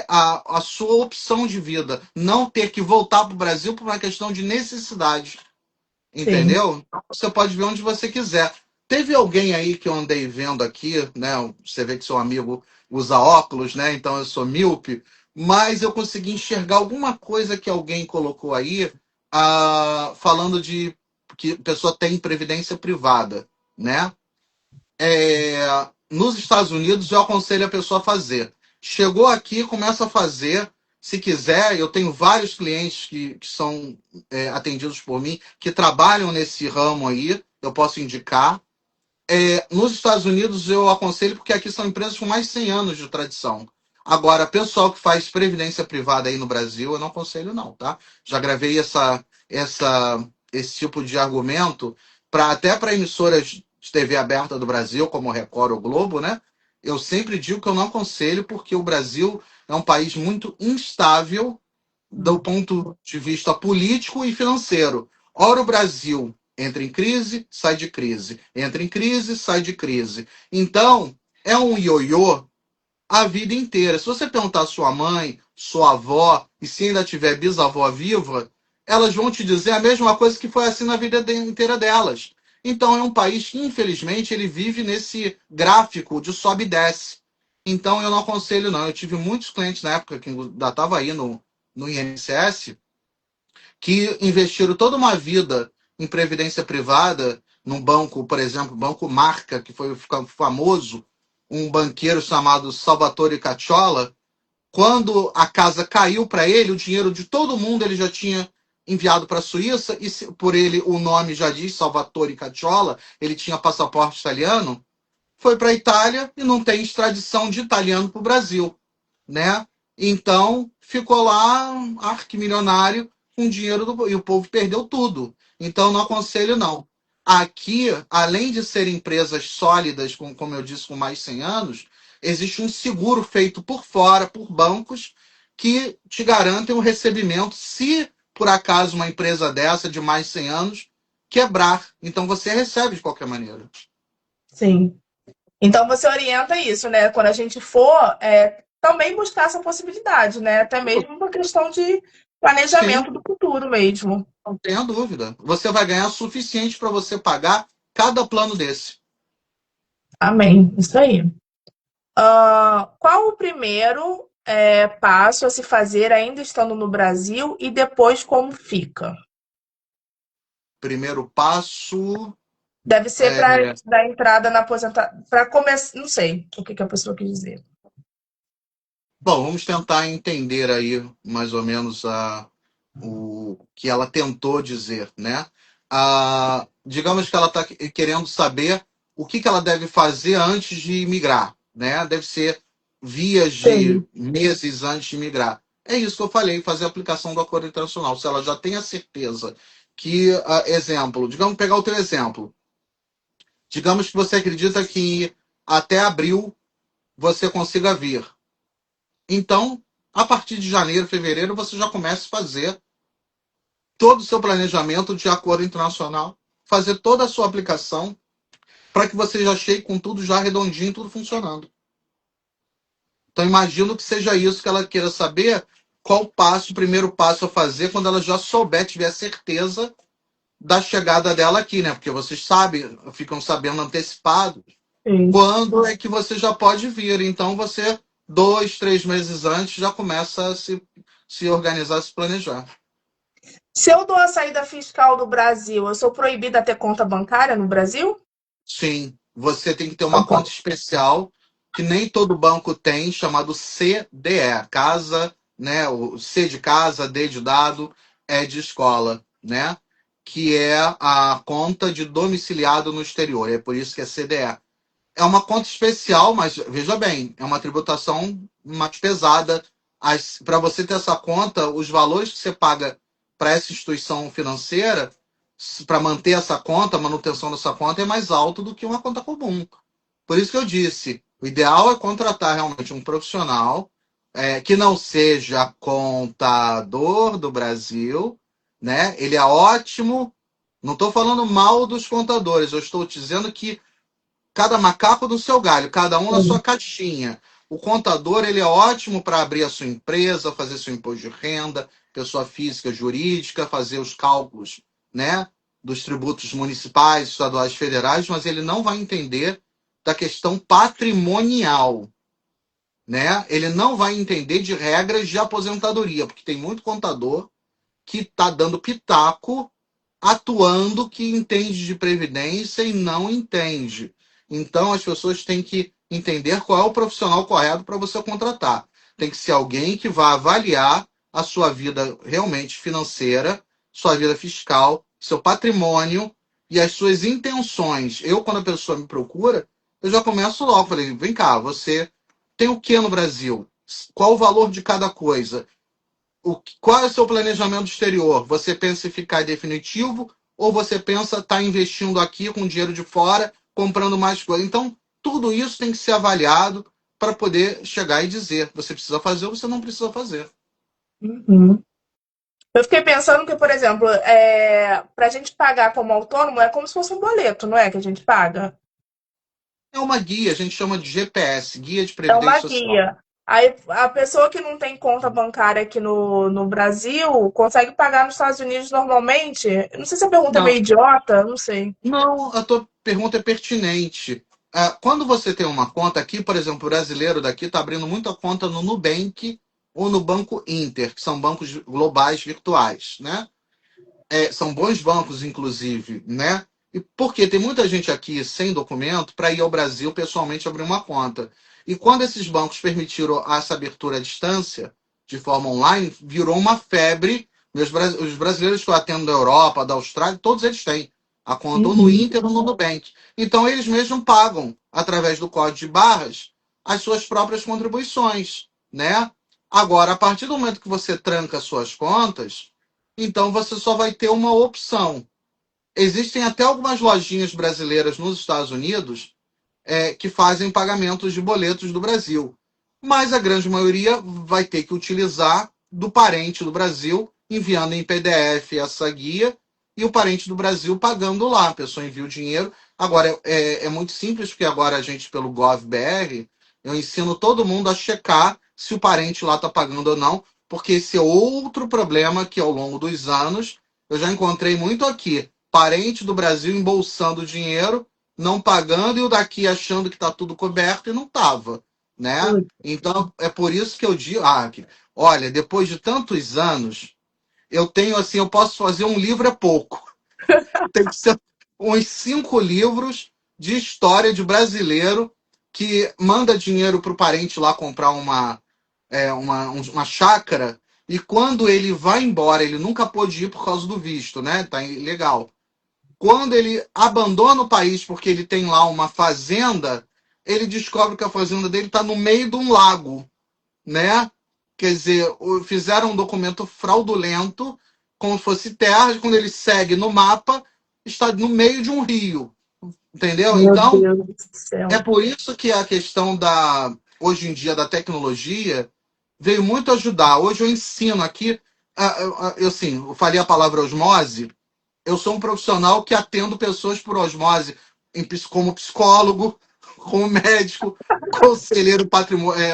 a sua opção de vida. Não ter que voltar para o Brasil por uma questão de necessidade. sim. Entendeu? Então, você pode ver onde você quiser. Teve alguém aí que eu andei vendo aqui, né? Você vê que seu amigo usa óculos, né? Então eu sou míope, mas eu consegui enxergar alguma coisa que alguém colocou aí, falando de que a pessoa tem previdência privada, né? Nos Estados Unidos, eu aconselho a pessoa a fazer. Chegou aqui, começa a fazer. Se quiser, eu tenho vários clientes que são atendidos por mim, que trabalham nesse ramo aí, eu posso indicar. Nos Estados Unidos, eu aconselho, porque aqui são empresas com mais de 100 anos de tradição. Agora, pessoal que faz previdência privada aí no Brasil, eu não aconselho, não, tá? Já gravei esse tipo de argumento até para emissoras de TV aberta do Brasil, como o Record ou Globo, né? Eu sempre digo que eu não aconselho, porque o Brasil é um país muito instável do ponto de vista político e financeiro. Ora, o Brasil entra em crise, sai de crise. Entra em crise, sai de crise. Então, é um ioiô a vida inteira. Se você perguntar à sua mãe, sua avó, e se ainda tiver bisavó viva, elas vão te dizer a mesma coisa que foi assim na vida inteira delas. Então, é um país que, infelizmente, ele vive nesse gráfico de sobe e desce. Então, eu não aconselho, não. Eu tive muitos clientes na época que ainda estava aí no INSS, que investiram toda uma vida em previdência privada, num banco, por exemplo, Banco Marca, que foi famoso, um banqueiro chamado Salvatore Cacciola. Quando a casa caiu para ele, o dinheiro de todo mundo ele já tinha enviado para a Suíça, e por ele o nome já diz Salvatore Cacciola, ele tinha passaporte italiano, foi para a Itália e não tem extradição de italiano para o Brasil, né? Então, ficou lá arquimilionário com dinheiro e o povo perdeu tudo. Então, não aconselho, não. Aqui, além de ser empresas sólidas, como eu disse, com mais de 100 anos, existe um seguro feito por fora, por bancos, que te garantem o recebimento se, por acaso, uma empresa dessa de mais de 100 anos quebrar. Então, você recebe de qualquer maneira. Sim. Então você orienta isso, né? Quando a gente for, também buscar essa possibilidade, né? Até mesmo uma questão de Sim, planejamento do futuro mesmo. não tenha dúvida. Você vai ganhar o suficiente para você pagar cada plano desse. Amém. Isso aí. Qual o primeiro passo a se fazer ainda estando no Brasil e depois como fica? Primeiro passo. Deve ser para é, dar entrada na aposentadoria, para começar, não sei o que que a pessoa quis dizer. Bom, vamos tentar entender aí mais ou menos o que ela tentou dizer, né? Digamos que ela está querendo saber o que ela deve fazer antes de migrar, né? Deve ser vias de Sim, meses antes de migrar. É isso que eu falei, fazer a aplicação do acordo internacional. Se ela já tem a certeza que, exemplo, digamos, pegar o teu exemplo. Digamos que você acredita que até abril você consiga vir. Então, a partir de janeiro, fevereiro, você já começa a fazer todo o seu planejamento de acordo internacional, fazer toda a sua aplicação para que você já chegue com tudo já redondinho, tudo funcionando. Então, imagino que seja isso que ela queira saber, qual o passo, o primeiro passo a fazer quando ela já souber, tiver certeza da chegada dela aqui, né? Porque vocês sabem, ficam sabendo antecipado sim. quando é que você já pode vir. Então, você, 2, 3 meses antes, já começa a se organizar, se planejar. Se eu dou a saída fiscal do Brasil, eu sou proibida de ter conta bancária no Brasil? Sim, você tem que ter Não uma conta pode. especial que nem todo banco tem, chamado CDE, casa, né? O C de casa, D de dado, E de escola, né? Que é a conta de domiciliado no exterior. É por isso que é CDE. É uma conta especial, mas veja bem, é uma tributação mais pesada. Para você ter essa conta, os valores que você paga para essa instituição financeira, para manter essa conta, a manutenção dessa conta, é mais alto do que uma conta comum. Por isso que eu disse, o ideal é contratar realmente um profissional que não seja contador do Brasil, né? Ele é ótimo. Não estou falando mal dos contadores, eu estou dizendo que cada macaco no seu galho, cada um na sua Sim. caixinha. O contador ele é ótimo para abrir a sua empresa, fazer seu imposto de renda, pessoa física, jurídica, fazer os cálculos, né, dos tributos municipais, estaduais, federais, mas ele não vai entender da questão patrimonial, né? Ele não vai entender de regras de aposentadoria, porque tem muito contador que está dando pitaco atuando que entende de previdência e não entende. Então, as pessoas têm que entender qual é o profissional correto para você contratar. Tem que ser alguém que vá avaliar a sua vida realmente financeira, sua vida fiscal, seu patrimônio e as suas intenções. Eu, quando a pessoa me procura, eu já começo logo. Falei, vem cá, você tem o que no Brasil? Qual o valor de cada coisa? Qual é o seu planejamento exterior? Você pensa em ficar definitivo ou você pensa estar investindo aqui com dinheiro de fora, comprando mais coisas? Então, tudo isso tem que ser avaliado para poder chegar e dizer: você precisa fazer ou você não precisa fazer. Uhum. Eu fiquei pensando que, por exemplo, para a gente pagar como autônomo é como se fosse um boleto, não é? Que a gente paga. É uma guia, a gente chama de GPS, Guia de É uma Previdência Social. guia. Aí a pessoa que não tem conta bancária aqui no Brasil consegue pagar nos Estados Unidos normalmente. Eu não sei se a pergunta é meio Não, idiota, não sei. não, a tua pergunta é pertinente. Quando você tem uma conta aqui, por exemplo, o brasileiro daqui está abrindo muita conta no Nubank ou no Banco Inter, que são bancos globais virtuais, né? São bons bancos, inclusive, né? E porque tem muita gente aqui sem documento para ir ao Brasil pessoalmente abrir uma conta. E quando esses bancos permitiram essa abertura à distância, de forma online, virou uma febre. Os brasileiros que eu atendo da Europa, da Austrália, todos eles têm a conta ou no Uhum. Inter ou no Nubank. Então, eles mesmos pagam, através do código de barras, as suas próprias contribuições, né? Agora, a partir do momento que você tranca suas contas, então você só vai ter uma opção. Existem até algumas lojinhas brasileiras nos Estados Unidos que fazem pagamentos de boletos do Brasil. Mas a grande maioria vai ter que utilizar do parente do Brasil, enviando em PDF essa guia, e o parente do Brasil pagando lá. A pessoa envia o dinheiro. Agora, é muito simples, porque agora a gente, pelo GovBR, eu ensino todo mundo a checar se o parente lá está pagando ou não, porque esse é outro problema que, ao longo dos anos, eu já encontrei muito aqui. Parente do Brasil embolsando dinheiro, não pagando, e o daqui achando que está tudo coberto e não estava. né? Putz. Então, é por isso que eu digo, olha, depois de tantos anos, eu tenho assim, eu posso fazer um livro é pouco. Tem que ser uns 5 livros de história de brasileiro que manda dinheiro para o parente lá comprar uma chácara e quando ele vai embora, ele nunca pôde ir por causa do visto, né? Tá ilegal. Quando ele abandona o país porque ele tem lá uma fazenda, ele descobre que a fazenda dele está no meio de um lago, né? Quer dizer, fizeram um documento fraudulento, como se fosse terra, e quando ele segue no mapa, está no meio de um rio, entendeu? Meu Então, Deus do é céu. por isso que a questão hoje em dia, da tecnologia, veio muito ajudar. Hoje eu ensino aqui, eu falei a palavra osmose, eu sou um profissional que atendo pessoas por osmose, como psicólogo, como médico, conselheiro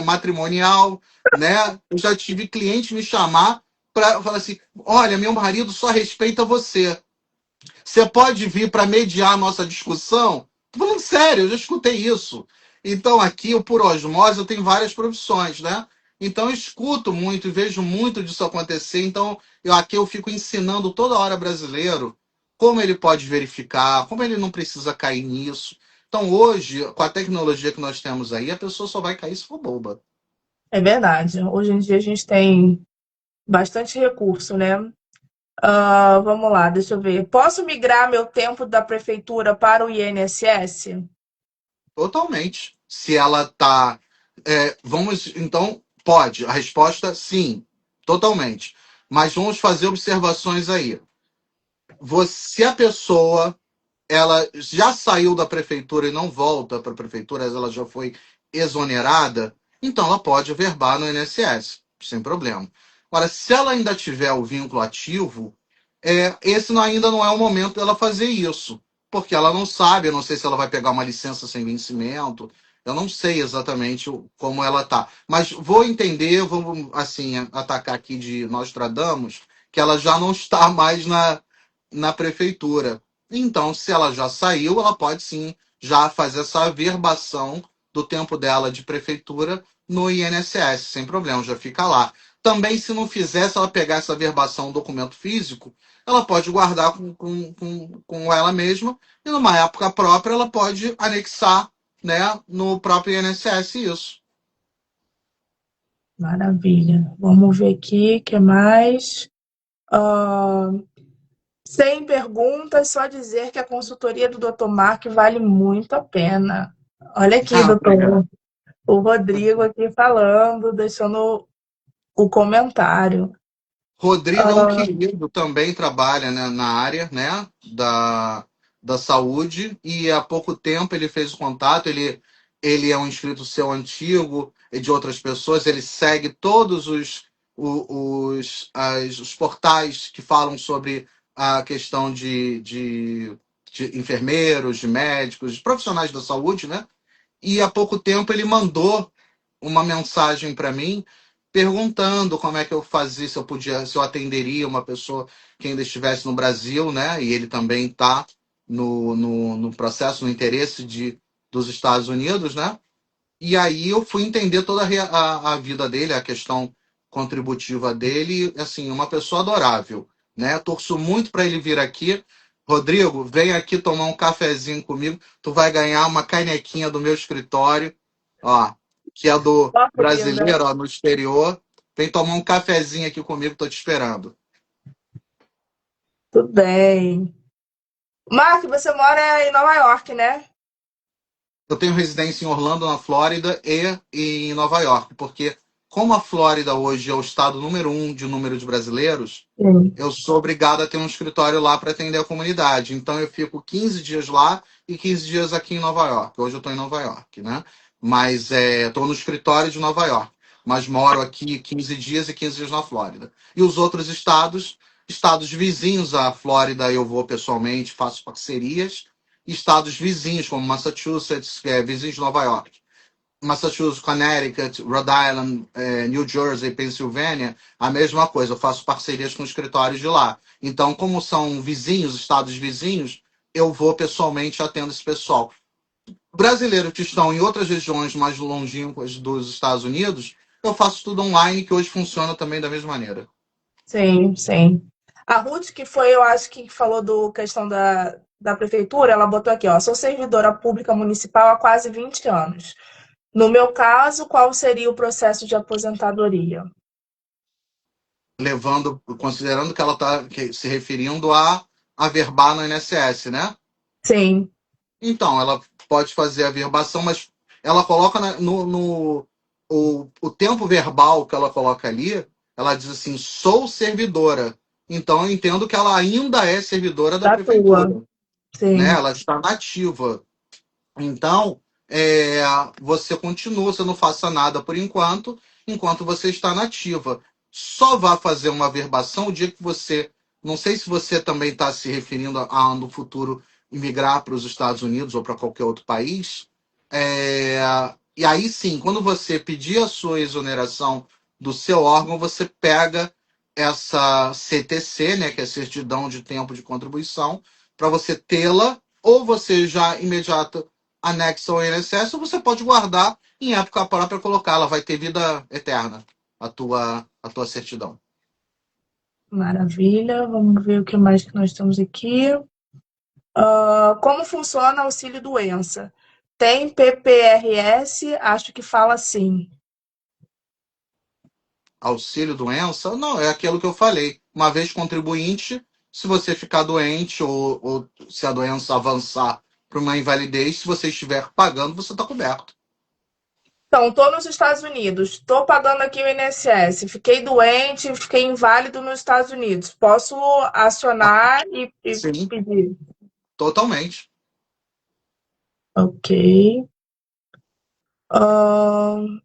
matrimonial, né? Eu já tive cliente me chamar para falar assim: olha, meu marido só respeita você. Você pode vir para mediar a nossa discussão? Tô falando sério, eu já escutei isso. Então, aqui, eu, por osmose, eu tenho várias profissões, né? Então, eu escuto muito e vejo muito disso acontecer. Então, aqui eu fico ensinando toda hora brasileiro como ele pode verificar, como ele não precisa cair nisso. Então, hoje, com a tecnologia que nós temos aí, a pessoa só vai cair se for boba. É verdade. Hoje em dia a gente tem bastante recurso, né? Vamos lá, deixa eu ver. Posso migrar meu tempo da prefeitura para o INSS? Totalmente. Se ela está. Vamos. Então, pode. A resposta, sim. Totalmente. Mas vamos fazer observações aí. Se a pessoa ela já saiu da prefeitura e não volta para a prefeitura, ela já foi exonerada, então ela pode verbar no INSS, sem problema. Agora, se ela ainda tiver o vínculo ativo, esse ainda não é o momento dela fazer isso, porque ela não sabe, eu não sei se ela vai pegar uma licença sem vencimento, eu não sei exatamente como ela tá, mas vou entender, vamos assim atacar aqui de Nostradamus, que ela já não está mais na prefeitura. Então, se ela já saiu, ela pode sim já fazer essa averbação do tempo dela de prefeitura no INSS, sem problema, já fica lá. Também, se não fizer, se ela pegar essa averbação, um documento físico, ela pode guardar com ela mesma e, numa época própria, ela pode anexar, né, no próprio INSS isso. Maravilha. Vamos ver aqui, o que mais? Ah, Sem perguntas, só dizer que a consultoria do Dr. Mark vale muito a pena. Olha aqui, Obrigado. doutor, o Rodrigo aqui falando, deixando o comentário. Rodrigo é um Ah, querido, também trabalha, né, na área, né, da saúde e há pouco tempo ele fez o contato, ele é um inscrito seu antigo e de outras pessoas, ele segue todos os portais que falam sobre a questão de enfermeiros, de médicos, de profissionais da saúde, né? E há pouco tempo ele mandou uma mensagem para mim perguntando como é que eu fazia, se eu podia, se eu atenderia uma pessoa que ainda estivesse no Brasil, né? E ele também está no processo, no interesse dos Estados Unidos, né? E aí eu fui entender toda a vida dele, a questão contributiva dele, assim, uma pessoa adorável, né? Torço muito para ele vir aqui. Rodrigo, vem aqui tomar um cafezinho comigo. Tu vai ganhar uma canequinha do meu escritório, ó, que é do foto linda. brasileiro, ó, no exterior. Vem tomar um cafezinho aqui comigo, tô te esperando. Tudo bem. Mark, você mora em Nova York, né? Eu tenho residência em Orlando, na Flórida, e em Nova York, porque como a Flórida hoje é o estado número 1 de número de brasileiros, Sim. eu sou obrigado a ter um escritório lá para atender a comunidade. Então eu fico 15 dias lá e 15 dias aqui em Nova York. Hoje eu estou em Nova York, né? Mas estou no escritório de Nova York. Mas moro aqui 15 dias e 15 dias na Flórida. E os outros estados vizinhos à Flórida, eu vou pessoalmente, faço parcerias. Estados vizinhos, como Massachusetts, que é vizinho de Nova York. Massachusetts, Connecticut, Rhode Island, New Jersey, Pensilvânia, a mesma coisa. Eu faço parcerias com escritórios de lá. Então, como são vizinhos, estados vizinhos, eu vou pessoalmente atendo esse pessoal. Brasileiros que estão em outras regiões mais longínquas dos Estados Unidos, eu faço tudo online, que hoje funciona também da mesma maneira. Sim, sim. A Ruth, que foi, eu acho que falou do questão da prefeitura, ela botou aqui, ó, sou servidora pública municipal há quase 20 anos. No meu caso, qual seria o processo de aposentadoria? Levando, considerando que ela está se referindo a averbar no INSS, né? Sim, Então, ela pode fazer a verbação, mas ela coloca o tempo verbal que ela coloca ali, ela diz assim, sou servidora. Então, eu entendo que ela ainda é servidora da da tua. prefeitura, né? Sim. Ela está nativa. Então, você continua, você não faça nada por enquanto você está nativa. Só vá fazer uma verbação o dia que você. Não sei se você também está se referindo no futuro imigrar para os Estados Unidos ou para qualquer outro país. É, e aí sim, quando você pedir a sua exoneração do seu órgão, você pega essa CTC, né, que é certidão de tempo de contribuição, para você tê-la, ou você já imediata anexa ao INSS, ou você pode guardar em época própria colocar. Ela vai ter vida eterna, a tua certidão. Maravilha. Vamos ver o que mais que nós temos aqui. Como funciona o auxílio-doença? Tem PPRS, acho que fala assim. Auxílio doença, não, é aquilo que eu falei. Uma vez contribuinte, se você ficar doente ou se a doença avançar para uma invalidez, se você estiver pagando, você está coberto. Então, estou nos Estados Unidos, estou pagando aqui o INSS, fiquei doente, fiquei inválido nos Estados Unidos. Posso acionar e Sim, pedir? totalmente. Ok. Ahn,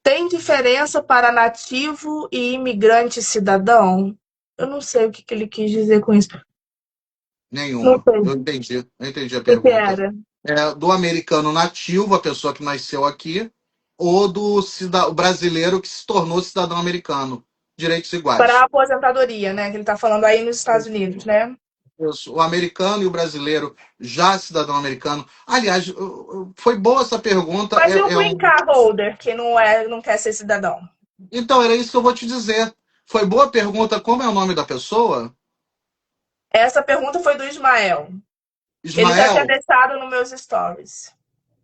tem diferença para nativo e imigrante cidadão? Eu não sei o que ele quis dizer com isso. Não Nenhuma. sei. Eu entendi a O que pergunta. era? Do americano nativo, a pessoa que nasceu aqui, ou o brasileiro que se tornou cidadão americano. Direitos Para a iguais. aposentadoria, né? Que ele está falando aí nos Estados Unidos, né? Isso. O americano e o brasileiro já cidadão americano. Aliás, foi boa essa pergunta. Mas e o green card holder, que não quer ser cidadão? Então, era isso que eu vou te dizer. Foi boa pergunta. Como é o nome da pessoa? Essa pergunta foi do Ismael. Ele já tinha Ismael. deixado nos meus stories.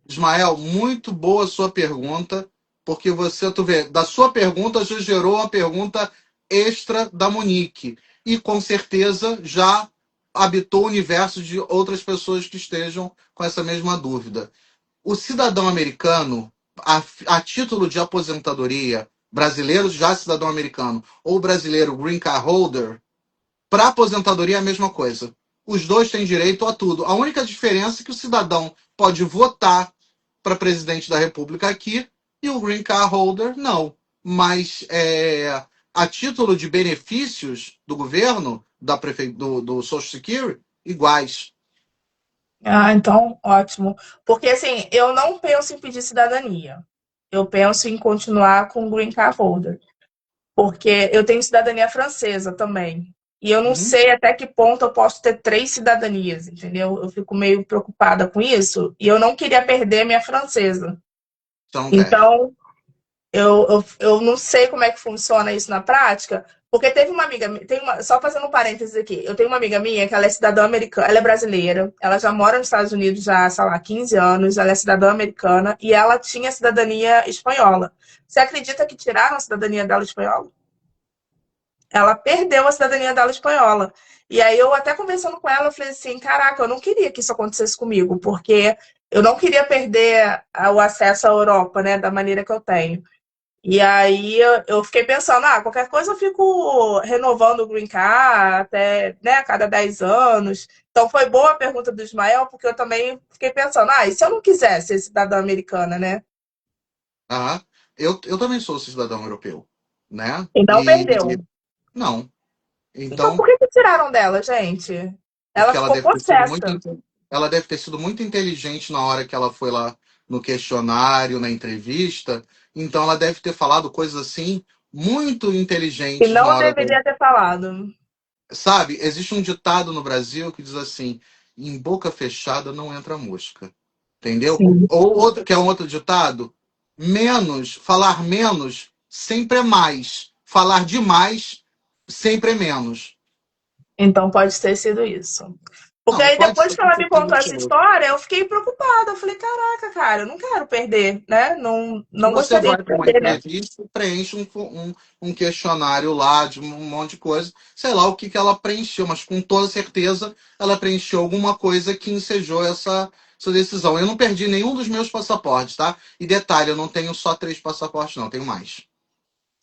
Ismael, muito boa sua pergunta, porque tu vê, da sua pergunta já gerou uma pergunta extra da Monique. E com certeza já habitou o universo de outras pessoas que estejam com essa mesma dúvida. O cidadão americano, a título de aposentadoria, brasileiro já cidadão americano, ou brasileiro green card holder, para aposentadoria é a mesma coisa. Os dois têm direito a tudo. A única diferença é que o cidadão pode votar para presidente da República aqui e o green card holder não. Mas a título de benefícios do governo, do Social Security, iguais. Ah, então, ótimo. Porque, assim, eu não penso em pedir cidadania. Eu penso em continuar com o green card holder. Porque eu tenho cidadania francesa também. E eu não Uhum. sei até que ponto eu posso ter três cidadanias, entendeu? Eu fico meio preocupada com isso. E eu não queria perder minha francesa. Você não quer. Então, eu não sei como é que funciona isso na prática, porque teve uma amiga, só fazendo um parênteses aqui, eu tenho uma amiga minha que ela é cidadã americana, ela é brasileira, ela já mora nos Estados Unidos já, sei lá, 15 anos, ela é cidadã americana e ela tinha cidadania espanhola. Você acredita que tiraram a cidadania dela espanhola? Ela perdeu a cidadania dela espanhola. E aí eu até conversando com ela, eu falei assim, caraca, eu não queria que isso acontecesse comigo, porque eu não queria perder o acesso à Europa, né, da maneira que eu tenho. E aí eu fiquei pensando, qualquer coisa eu fico renovando o Green Card até, né, a cada 10 anos. Então foi boa a pergunta do Ismael, porque eu também fiquei pensando, e se eu não quisesse ser cidadã americana, né? Ah, eu também sou cidadão europeu, né? E não E perdeu. não. Então Então, por que tiraram dela, gente? Ela porque ela ficou deve ter sido muito, possessa. ela deve ter sido muito inteligente na hora que ela foi lá no questionário, na entrevista. Então, ela deve ter falado coisas assim muito E inteligentes na não hora deveria ter falado. Sabe, existe um ditado no Brasil que diz assim: em boca fechada não entra mosca. entendeu? Sim. Ou outro, que é um outro ditado, falar menos sempre é mais, falar demais sempre é menos. Então pode ter sido isso. Porque Não, aí pode depois ser que que ela você me tenha contou essa mentiroso. história, eu fiquei preocupada. Eu falei, caraca, cara, eu não quero perder, né? Não, Se não você gostaria de vai para uma perder, né? entrevista, preenche um questionário lá de um monte de coisa, sei lá o que ela preencheu, mas com toda certeza ela preencheu alguma coisa que ensejou essa decisão. Eu não perdi nenhum dos meus passaportes, tá? E detalhe, eu não tenho só 3 passaportes, não, tenho mais.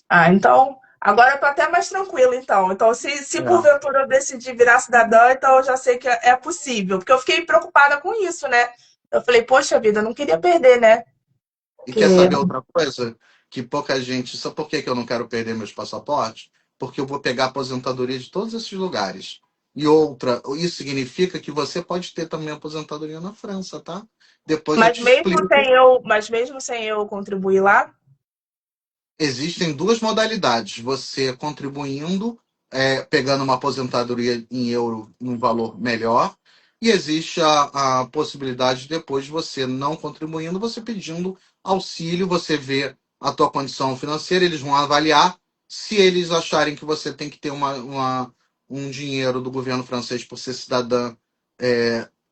Ah, então, agora eu tô até mais tranquila, então. Então, se É. porventura eu decidir virar cidadã, então eu já sei que é possível. Porque eu fiquei preocupada com isso, né? Eu falei, poxa vida, eu não queria perder, né? E quer Porque... saber outra coisa? Que pouca gente. Sabe por que eu não quero perder meus passaportes? Porque eu vou pegar aposentadoria de todos esses lugares. E outra, isso significa que você pode ter também aposentadoria na França, tá? Depois eu te explico. Mas mesmo sem eu contribuir lá, Existem duas modalidades. Você contribuindo, pegando uma aposentadoria em euro num valor melhor, e existe a possibilidade de depois você não contribuindo, você pedindo auxílio, você vê a tua condição financeira, eles vão avaliar. Se eles acharem que você tem que ter um dinheiro do governo francês por ser cidadã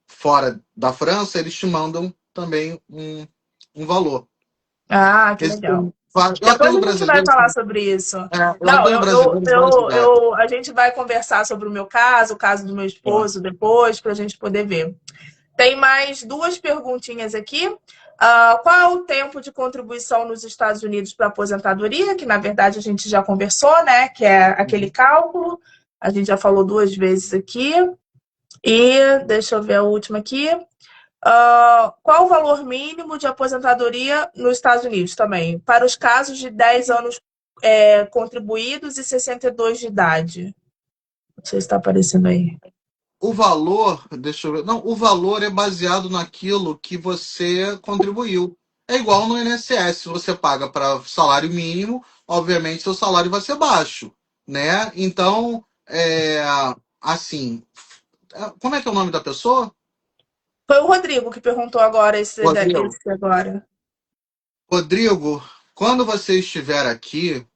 fora da França, eles te mandam também um valor. ah, que legal. Existem eu Depois atendo a gente vai brasileiros. falar sobre isso. Eu Não, atendo brasileiros de várias idades. a gente vai conversar sobre o meu caso, o caso do meu Tá. esposo depois, para a gente poder ver. Tem mais duas perguntinhas aqui. Qual é o tempo de contribuição nos Estados Unidos para aposentadoria? Que na verdade a gente já conversou, né? Que é aquele cálculo. A gente já falou duas vezes aqui. E deixa eu ver a última aqui. Qual o valor mínimo de aposentadoria nos Estados Unidos também? Para os casos de 10 anos contribuídos e 62 de idade. Não sei se está aparecendo aí. O valor, deixa eu ver. Não, o valor é baseado naquilo que você contribuiu. É igual no INSS, se você paga para salário mínimo, obviamente seu salário vai ser baixo, né? Então, assim, como é que é o nome da pessoa? Foi o Rodrigo que perguntou agora Rodrigo. esse agora. Rodrigo, quando você estiver aqui,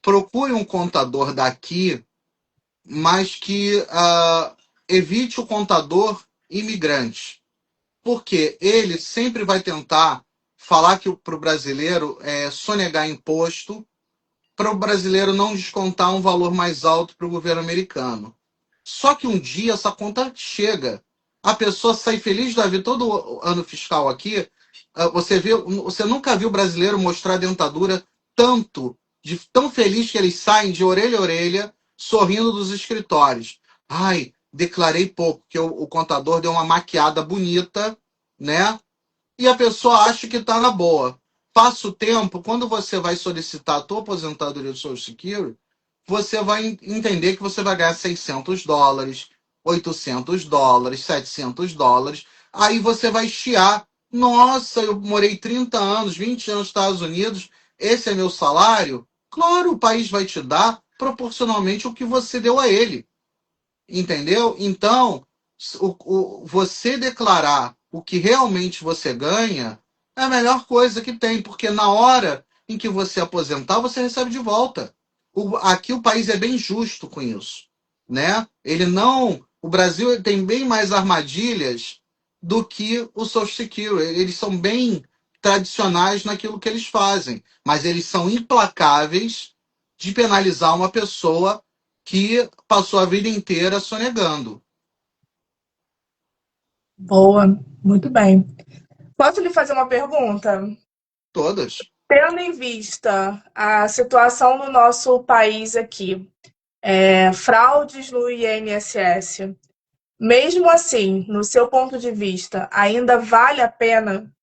procure um contador daqui, mas que evite o contador imigrante. Porque ele sempre vai tentar falar que para o brasileiro é sonegar imposto, para o brasileiro não descontar um valor mais alto para o governo americano. Só que um dia essa conta chega. A pessoa sai feliz da vida todo ano fiscal aqui. Você nunca viu o brasileiro mostrar a dentadura tanto, de tão feliz que eles saem de orelha a orelha, sorrindo dos escritórios. Ai, declarei pouco, que o contador deu uma maquiada bonita, né? E a pessoa acha que está na boa. Passa o tempo, quando você vai solicitar a tua aposentadoria do Social Security, você vai entender que você vai ganhar US$ 600, US$ 800, US$ 700. Aí você vai chiar. Nossa, eu morei 30 anos, 20 anos nos Estados Unidos, esse é meu salário? Claro, o país vai te dar proporcionalmente o que você deu a ele. Entendeu? Então, você declarar o que realmente você ganha é a melhor coisa que tem, porque na hora em que você aposentar, você recebe de volta. Aqui o país é bem justo com isso, né? Ele não, o Brasil tem bem mais armadilhas do que o Social Security. Eles são bem tradicionais naquilo que eles fazem, mas eles são implacáveis de penalizar uma pessoa que passou a vida inteira sonegando. Boa, muito bem. Posso lhe fazer uma pergunta? Todas. Tendo em vista a situação no nosso país aqui, fraudes no INSS, mesmo assim, no seu ponto de vista, ainda vale a pena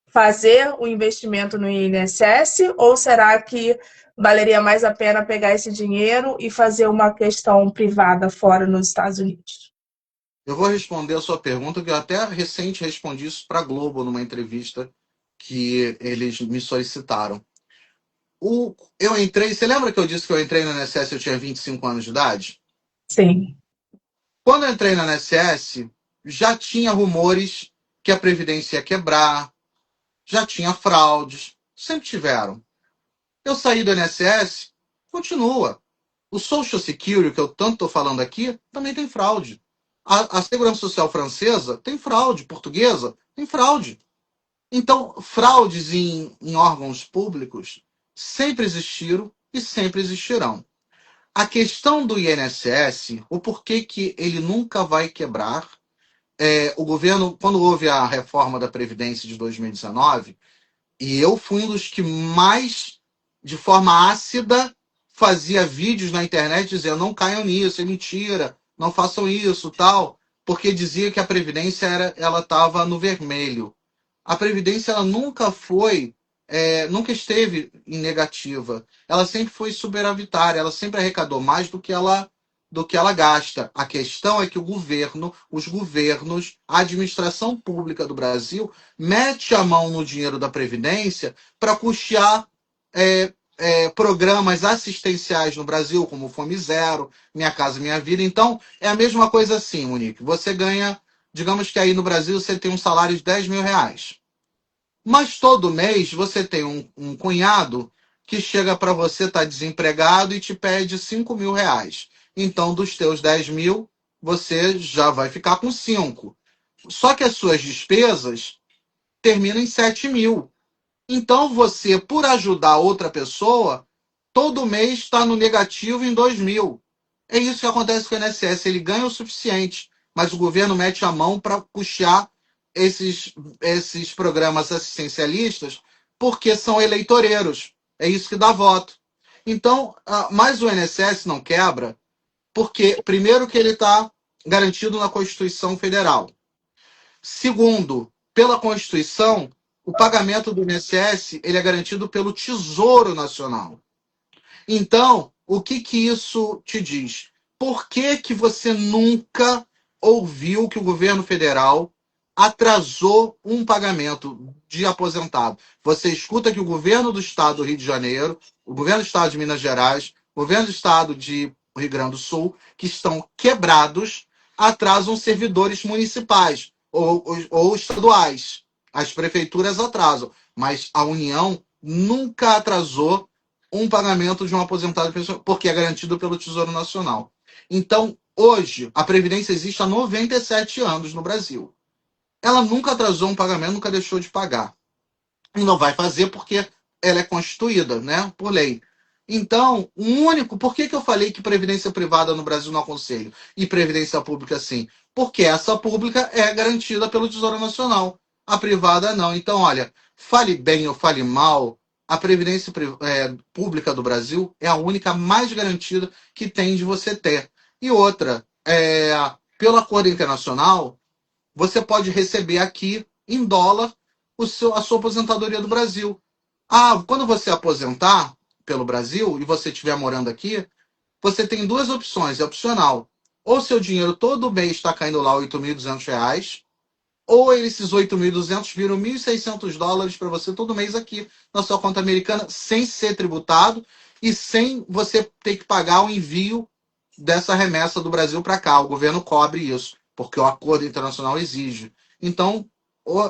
fazer o investimento no INSS ou será que valeria mais a pena pegar esse dinheiro e fazer uma questão privada fora nos Estados Unidos? Eu vou responder a sua pergunta, que eu até recente respondi isso para a Globo numa entrevista que eles me solicitaram. Eu entrei, você lembra que eu disse que eu entrei no INSS, eu tinha 25 anos de idade? Sim. Quando eu entrei no INSS, já tinha rumores, que a Previdência ia quebrar, já tinha fraudes, sempre tiveram. Eu saí do INSS, continua. O Social Security, que eu tanto estou falando aqui, também tem fraude. A Segurança Social francesa tem fraude, portuguesa tem fraude. Então, fraudes em órgãos públicos sempre existiram e sempre existirão. A questão do INSS, o porquê que ele nunca vai quebrar, o governo, quando houve a reforma da Previdência de 2019, e eu fui um dos que mais, de forma ácida, fazia vídeos na internet dizendo não caiam nisso, é mentira, não façam isso, tal, porque dizia que a Previdência ela estava no vermelho. A Previdência ela nunca foi, nunca esteve em negativa. Ela sempre foi superavitária, ela sempre arrecadou mais do que ela gasta. A questão é que o governo, os governos, a administração pública do Brasil mete a mão no dinheiro da Previdência para custear programas assistenciais no Brasil, como Fome Zero, Minha Casa Minha Vida. Então, é a mesma coisa assim, Monique. Você ganha, digamos que aí no Brasil você tem um salário de R$ 10.000. Mas todo mês você tem um cunhado que chega para você, tá desempregado, e te pede R$ 5.000. Então, dos teus 10.000, você já vai ficar com 5. Só que as suas despesas terminam em 7.000. Então, você, por ajudar outra pessoa, todo mês está no negativo em 2.000. É isso que acontece com o INSS. Ele ganha o suficiente, mas o governo mete a mão para custear esses programas assistencialistas porque são eleitoreiros. É isso que dá voto. Então, mas o INSS não quebra porque, primeiro, que ele está garantido na Constituição Federal. Segundo, pela Constituição, o pagamento do INSS ele é garantido pelo Tesouro Nacional. Então, o que que isso te diz? Por que que você nunca ouviu que o governo federal atrasou um pagamento de aposentado? Você escuta que o governo do estado do Rio de Janeiro, o governo do estado de Minas Gerais, o governo do estado de Rio Grande do Sul, que estão quebrados, atrasam servidores municipais ou estaduais. As prefeituras atrasam, mas a União nunca atrasou um pagamento de um aposentado porque é garantido pelo Tesouro Nacional. Então, hoje, a Previdência existe há 97 anos no Brasil. Ela nunca atrasou um pagamento, nunca deixou de pagar. E não vai fazer porque ela é constituída, né, por lei. Então, o único. Por que eu falei que previdência privada no Brasil não aconselho e previdência pública sim? Porque essa pública é garantida pelo Tesouro Nacional. A privada não. Então, olha, fale bem ou fale mal, a previdência pública do Brasil é a única mais garantida que tem de você ter. E outra, pelo acordo internacional, você pode receber aqui em dólar a sua aposentadoria do Brasil. Quando você aposentar pelo Brasil e você estiver morando aqui, você tem duas opções, é opcional. Ou seu dinheiro todo mês está caindo lá R$ 8.200, ou esses 8.200 viram US$ 1.600 para você todo mês aqui na sua conta americana, sem ser tributado e sem você ter que pagar o envio dessa remessa do Brasil para cá. O governo cobre isso, porque o acordo internacional exige. Então,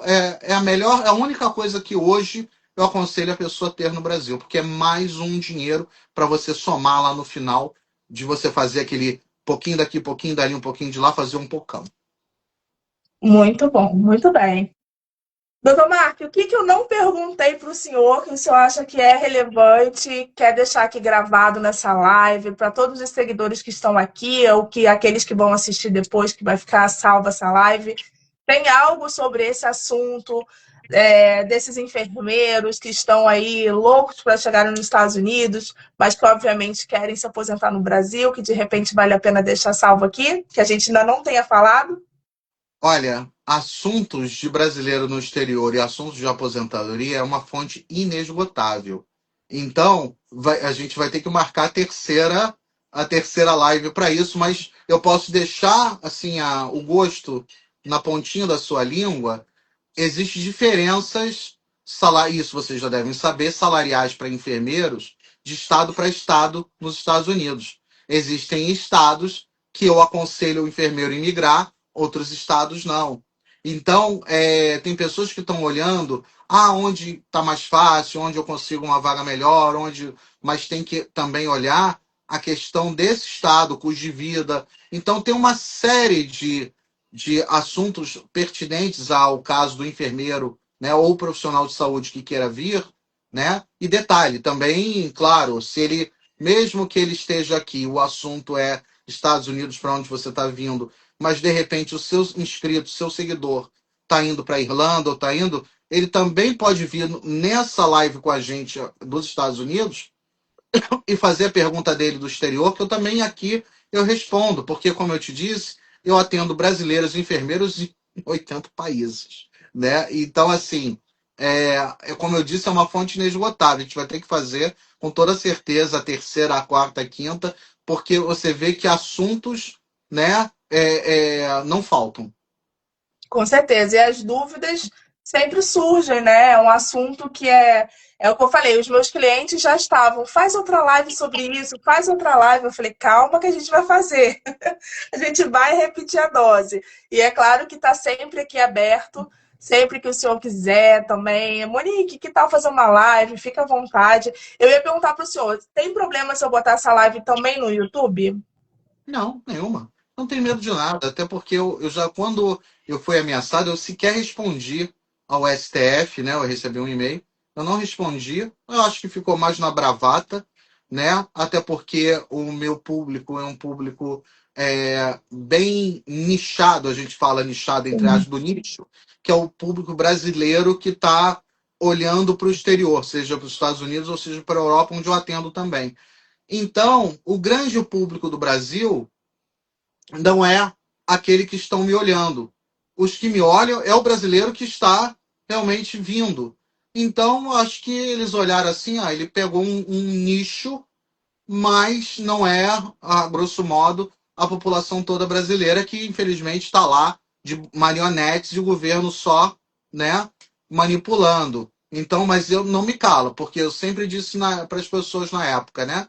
é a única coisa que hoje eu aconselho a pessoa a ter no Brasil, porque é mais um dinheiro para você somar lá no final de você fazer aquele pouquinho daqui, pouquinho dali, um pouquinho de lá, fazer um pocão. Muito bom, muito bem. Doutor Marco, o que que eu não perguntei para o senhor que o senhor acha que é relevante, quer deixar aqui gravado nessa live, para todos os seguidores que estão aqui, ou que aqueles que vão assistir depois, que vai ficar salva essa live? Tem algo sobre esse assunto, desses enfermeiros que estão aí loucos para chegar nos Estados Unidos, mas que obviamente querem se aposentar no Brasil, que de repente vale a pena deixar salvo aqui, que a gente ainda não tenha falado? Olha, assuntos de brasileiro no exterior e assuntos de aposentadoria é uma fonte inesgotável. Então, a gente vai ter que marcar a terceira live para isso, mas eu posso deixar assim o gosto na pontinha da sua língua. Existem diferenças, isso vocês já devem saber, salariais para enfermeiros de estado para estado nos Estados Unidos. Existem estados que eu aconselho o enfermeiro a imigrar, outros estados não. Então, tem pessoas que estão olhando, onde está mais fácil, onde eu consigo uma vaga melhor, mas tem que também olhar a questão desse estado, custo de vida. Então, tem uma série de assuntos pertinentes ao caso do enfermeiro, né, ou profissional de saúde que queira vir, né? E detalhe, também, claro, se ele, mesmo que ele esteja aqui, o assunto é Estados Unidos, para onde você está vindo, mas de repente o seu inscrito, seu seguidor, está indo para a Irlanda ou está indo, ele também pode vir nessa live com a gente dos Estados Unidos e fazer a pergunta dele do exterior, que eu também aqui eu respondo, porque, como eu te disse, eu atendo brasileiros e enfermeiros em 80 países, né? Então, assim, como eu disse, é uma fonte inesgotável. A gente vai ter que fazer, com toda certeza, a terceira, a quarta, a quinta, porque você vê que assuntos, né, não faltam. Com certeza. E as dúvidas sempre surgem, né? É um assunto que é o que eu falei, os meus clientes já estavam, faz outra live sobre isso, faz outra live. Eu falei, calma que a gente vai fazer. A gente vai repetir a dose. E é claro que está sempre aqui aberto, sempre que o senhor quiser também. Monique, que tal fazer uma live? Fica à vontade. Eu ia perguntar para o senhor, tem problema se eu botar essa live também no YouTube? Não, nenhuma. Não tenho medo de nada, até porque eu já, quando eu fui ameaçado, eu sequer respondi ao STF, né? Eu recebi um e-mail, eu não respondi, eu acho que ficou mais na bravata, né? Até porque o meu público é um público bem nichado, a gente fala nichado entre aspas do nicho, que é o público brasileiro que está olhando para o exterior, seja para os Estados Unidos ou seja para a Europa, onde eu atendo também. Então, o grande público do Brasil não é aquele que estão me olhando. Os que me olham é o brasileiro que está realmente vindo. Então, acho que eles olharam assim, ele pegou um nicho, mas não é, a grosso modo, a população toda brasileira que, infelizmente, está lá de marionetes de governo só, né, manipulando. Então, mas eu não me calo, porque eu sempre disse para as pessoas na época, né?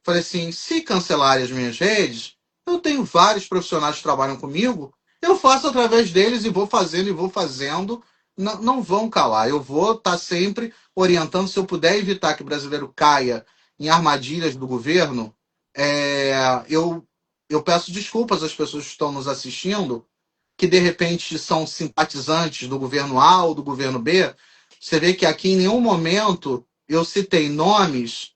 Falei assim, se cancelarem as minhas redes, eu tenho vários profissionais que trabalham comigo, eu faço através deles e vou fazendo e vou fazendo. Não, não vão calar. Eu vou estar sempre orientando, se eu puder evitar que o brasileiro caia em armadilhas do governo, é, eu, eu peço desculpas às pessoas que estão nos assistindo, que de repente são simpatizantes do governo A ou do governo B. Você vê que aqui em nenhum momento eu citei nomes,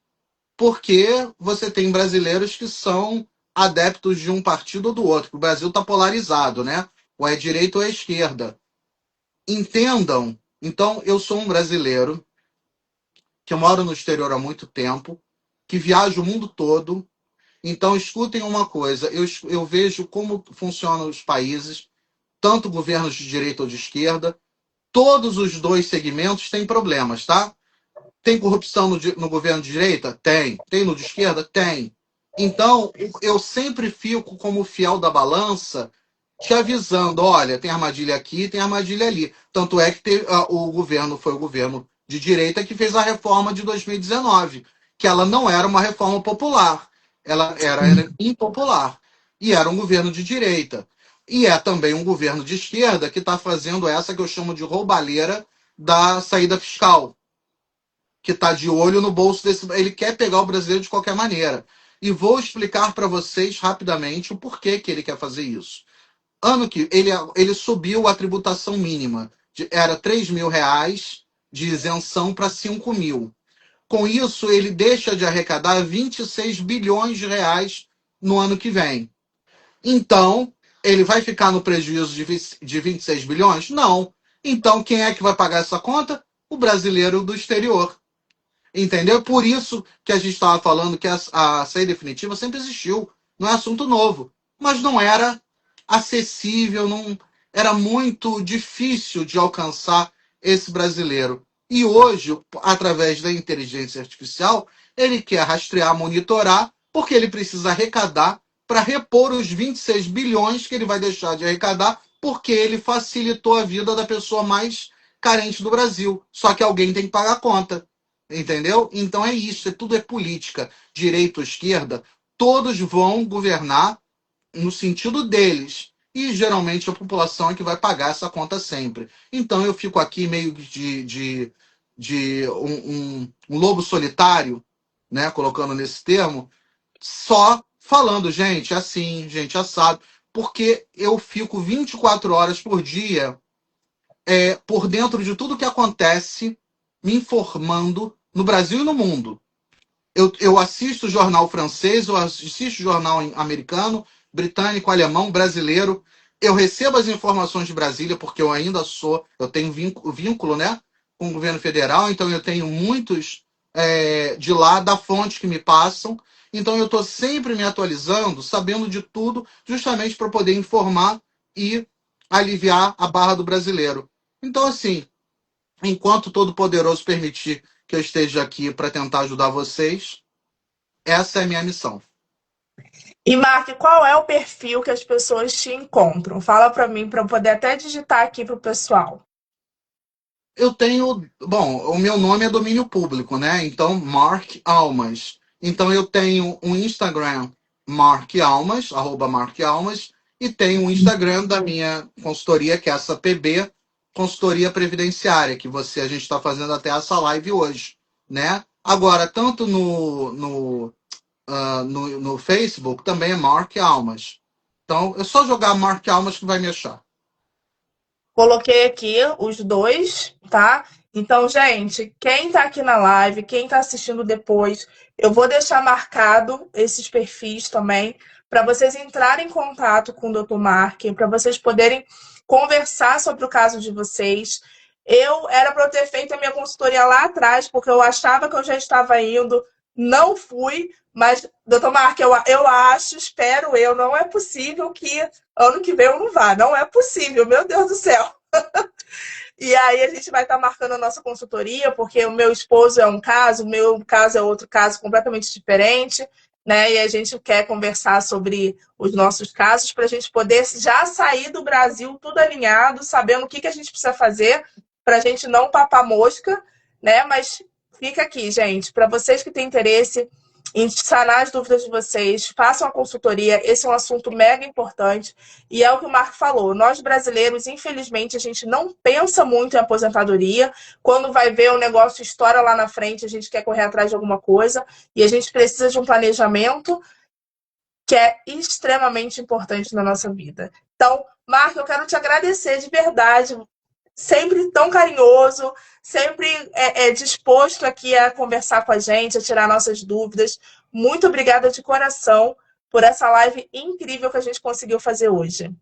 porque você tem brasileiros que são adeptos de um partido ou do outro. O Brasil está polarizado, né? Ou é direita ou é esquerda. Entendam. Então, eu sou um brasileiro que moro no exterior há muito tempo, que viaja o mundo todo. Então, escutem uma coisa: eu vejo como funcionam os países, tanto governos de direita ou de esquerda. Todos os dois segmentos têm problemas, tá? Tem corrupção no governo de direita? Tem. Tem no de esquerda? Tem. Então, eu sempre fico como fiel da balança, te avisando: olha, tem armadilha aqui, tem armadilha ali. Tanto é que o governo foi o governo de direita que fez a reforma de 2019, que ela não era uma reforma popular, ela era impopular. E era um governo de direita. E é também um governo de esquerda que está fazendo essa que eu chamo de roubalheira da saída fiscal, que está de olho no bolso desse. Ele quer pegar o brasileiro de qualquer maneira. E vou explicar para vocês rapidamente o porquê que ele quer fazer isso. Ano que ele subiu a tributação mínima. Era R$ 3.000 de isenção para 5.000. Com isso, ele deixa de arrecadar 26 bilhões de reais no ano que vem. Então, ele vai ficar no prejuízo de 26 bilhões? Não. Então, quem é que vai pagar essa conta? O brasileiro do exterior. Entendeu? Por isso que a gente estava falando que a saída definitiva sempre existiu. Não é assunto novo. Mas não era acessível, não era muito difícil de alcançar esse brasileiro. E hoje, através da inteligência artificial, ele quer rastrear, monitorar, porque ele precisa arrecadar para repor os 26 bilhões que ele vai deixar de arrecadar, porque ele facilitou a vida da pessoa mais carente do Brasil. Só que alguém tem que pagar a conta. Entendeu? Então é isso, tudo é política. Direita ou esquerda, todos vão governar no sentido deles. e geralmente a população é que vai pagar essa conta sempre. Então eu fico aqui meio de um lobo solitário, né, colocando nesse termo, só falando, gente, assim, gente, assado, porque eu fico 24 horas por dia por dentro de tudo que acontece, me informando no Brasil e no mundo. Eu assisto jornal francês, eu assisto jornal americano, britânico, alemão, brasileiro. Eu recebo as informações de Brasília, porque eu ainda eu tenho vínculo, né, com o governo federal, então eu tenho muitos de lá, da fonte que me passam. Então eu estou sempre me atualizando, sabendo de tudo, justamente para poder informar e aliviar a barra do brasileiro. Então, assim, enquanto o Todo-Poderoso permitir que eu esteja aqui para tentar ajudar vocês, essa é a minha missão. E Mark, qual é o perfil que as pessoas te encontram? Fala para mim, para eu poder até digitar aqui para o pessoal. Eu tenho. Bom, o meu nome é domínio público, né? Então, Mark Almas. Então, eu tenho um Instagram, Mark Almas, arroba Mark Almas, e tenho um Instagram da minha consultoria, que é essa PB, Consultoria Previdenciária, que a gente está fazendo até essa live hoje, né? Agora, tanto no Facebook, também é Mark Almas. Então, é só jogar Mark Almas que vai me achar. Coloquei aqui os dois, tá? Então, gente, quem tá aqui na live, quem tá assistindo depois, eu vou deixar marcado esses perfis também, para vocês entrarem em contato com o Dr. Mark, para vocês poderem conversar sobre o caso de vocês. Eu era para eu ter feito a minha consultoria lá atrás, porque eu achava que eu já estava indo, não fui, mas, doutor Mark, eu acho, espero eu, não é possível que ano que vem eu não vá, não é possível, meu Deus do céu. E aí a gente vai estar marcando a nossa consultoria, porque o meu esposo é um caso, o meu caso é outro caso completamente diferente, né? E a gente quer conversar sobre os nossos casos para a gente poder já sair do Brasil tudo alinhado, sabendo o que a gente precisa fazer para a gente não papar mosca, né? Mas fica aqui, gente, para vocês que têm interesse em sanar as dúvidas de vocês, façam a consultoria. Esse é um assunto mega importante. E é o que o Marco falou. Nós brasileiros, infelizmente, a gente não pensa muito em aposentadoria. Quando vai ver o negócio estoura lá na frente, a gente quer correr atrás de alguma coisa. E a gente precisa de um planejamento que é extremamente importante na nossa vida. Então, Marco, eu quero te agradecer de verdade. Sempre tão carinhoso, sempre disposto aqui a conversar com a gente, a tirar nossas dúvidas. Muito obrigada de coração por essa live incrível que a gente conseguiu fazer hoje.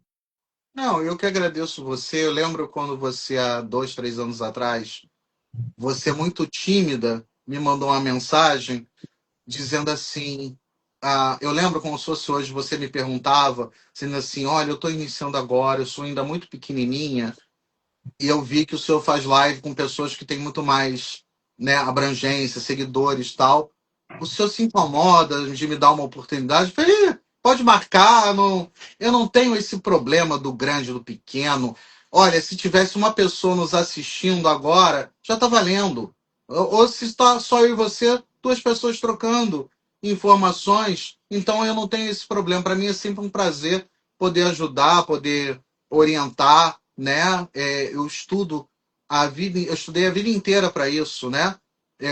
Não, eu que agradeço você. Eu lembro quando você, há 2, 3 anos atrás, você muito tímida, me mandou uma mensagem dizendo assim. Eu lembro como se fosse hoje, você me perguntava, dizendo assim: olha, eu estou iniciando agora, eu sou ainda muito pequenininha, e eu vi que o senhor faz live com pessoas que têm muito mais, né, abrangência, seguidores e tal. O senhor se incomoda de me dar uma oportunidade? Eu falei: pode marcar, não, eu não tenho esse problema do grande, do pequeno. Olha, se tivesse uma pessoa nos assistindo agora, já está valendo. Ou se está só eu e você, 2 pessoas trocando informações, então eu não tenho esse problema. Para mim é sempre um prazer poder ajudar, poder orientar, né? Eu estudei a vida inteira para isso, né?